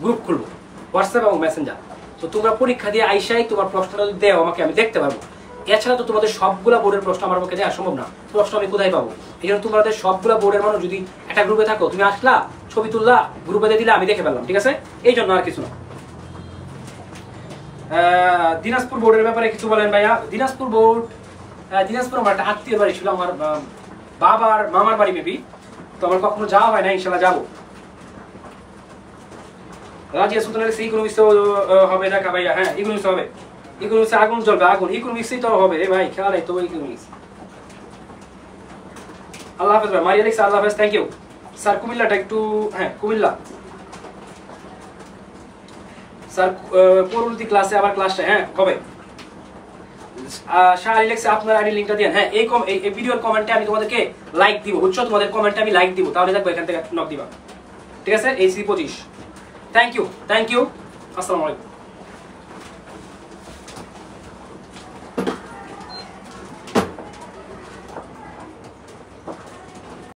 গ্রুপ খুলবো, হোয়াটসঅ্যাপ এবং মেসেঞ্জার। তো তোমরা পরীক্ষা দিয়ে আইসাই তোমার প্রশ্নটা যদি দেও আমাকে, আমি দেখতে পারবো। এছাড়া তো তোমাদের সবগুলা বোর্ডের প্রশ্ন আমার পক্ষে দেওয়া সম্ভব না, প্রশ্ন আমি কোথায় পাবো? এই জন্য তোমাদের সবগুলা বোর্ডের মানুষ যদি একটা গ্রুপে থাকো, তুমি আসলা, ছবি তুললা, গ্রুপে দিয়ে দিলে, আমি দেখে পেলাম, ঠিক আছে? এই জন্য আর কিছু না। দিনাজপুর বোর্ডের ব্যাপারে কিছু বলেন ভাইয়া। দিনাজপুর বোর্ড, দিনাজপুর আমার একটা আত্মীয় বাড়ি ছিল, আমার বাবার মামার বাড়ি মেবি, তো আমার কখনো যাওয়া হয় না, ইনশাল্লাহ যাবো। রাজিয়া সুলতানের ইকোনমিক্স হবে ঢাকা ভাইয়া। হ্যাঁ ইকোনমিক্স হবে, ইকোনমিক্সে আগুন জ্বলবে, আগুন ইকোনমিক্সই তো হবে ভাই, খেলা নাই তো ইকোনমিক্স। আল্লাহ হাফেজ ভাই, মারিয়া লিখছে আল্লাহ হাফেজ, থ্যাংক ইউ স্যার। কুমিল্লাটা একটু, হ্যাঁ কুমিল্লা স্যার, পরবর্তী ক্লাসে আবার ক্লাসটা হ্যাঁ কবে? শাহরি লিখছে আপনার আইডি লিংকটা দেন। হ্যাঁ এই ভিডিওর কমেন্টে আমি তোমাদেরকে লাইক দিব, বুঝছো? তোমাদের কমেন্টে আমি লাইক দিব, তাহলে দেখবো এখান থেকে নক দিবা, ঠিক আছে? AC 25, থ্যাংক ইউ, আসসালামু আলাইকুম।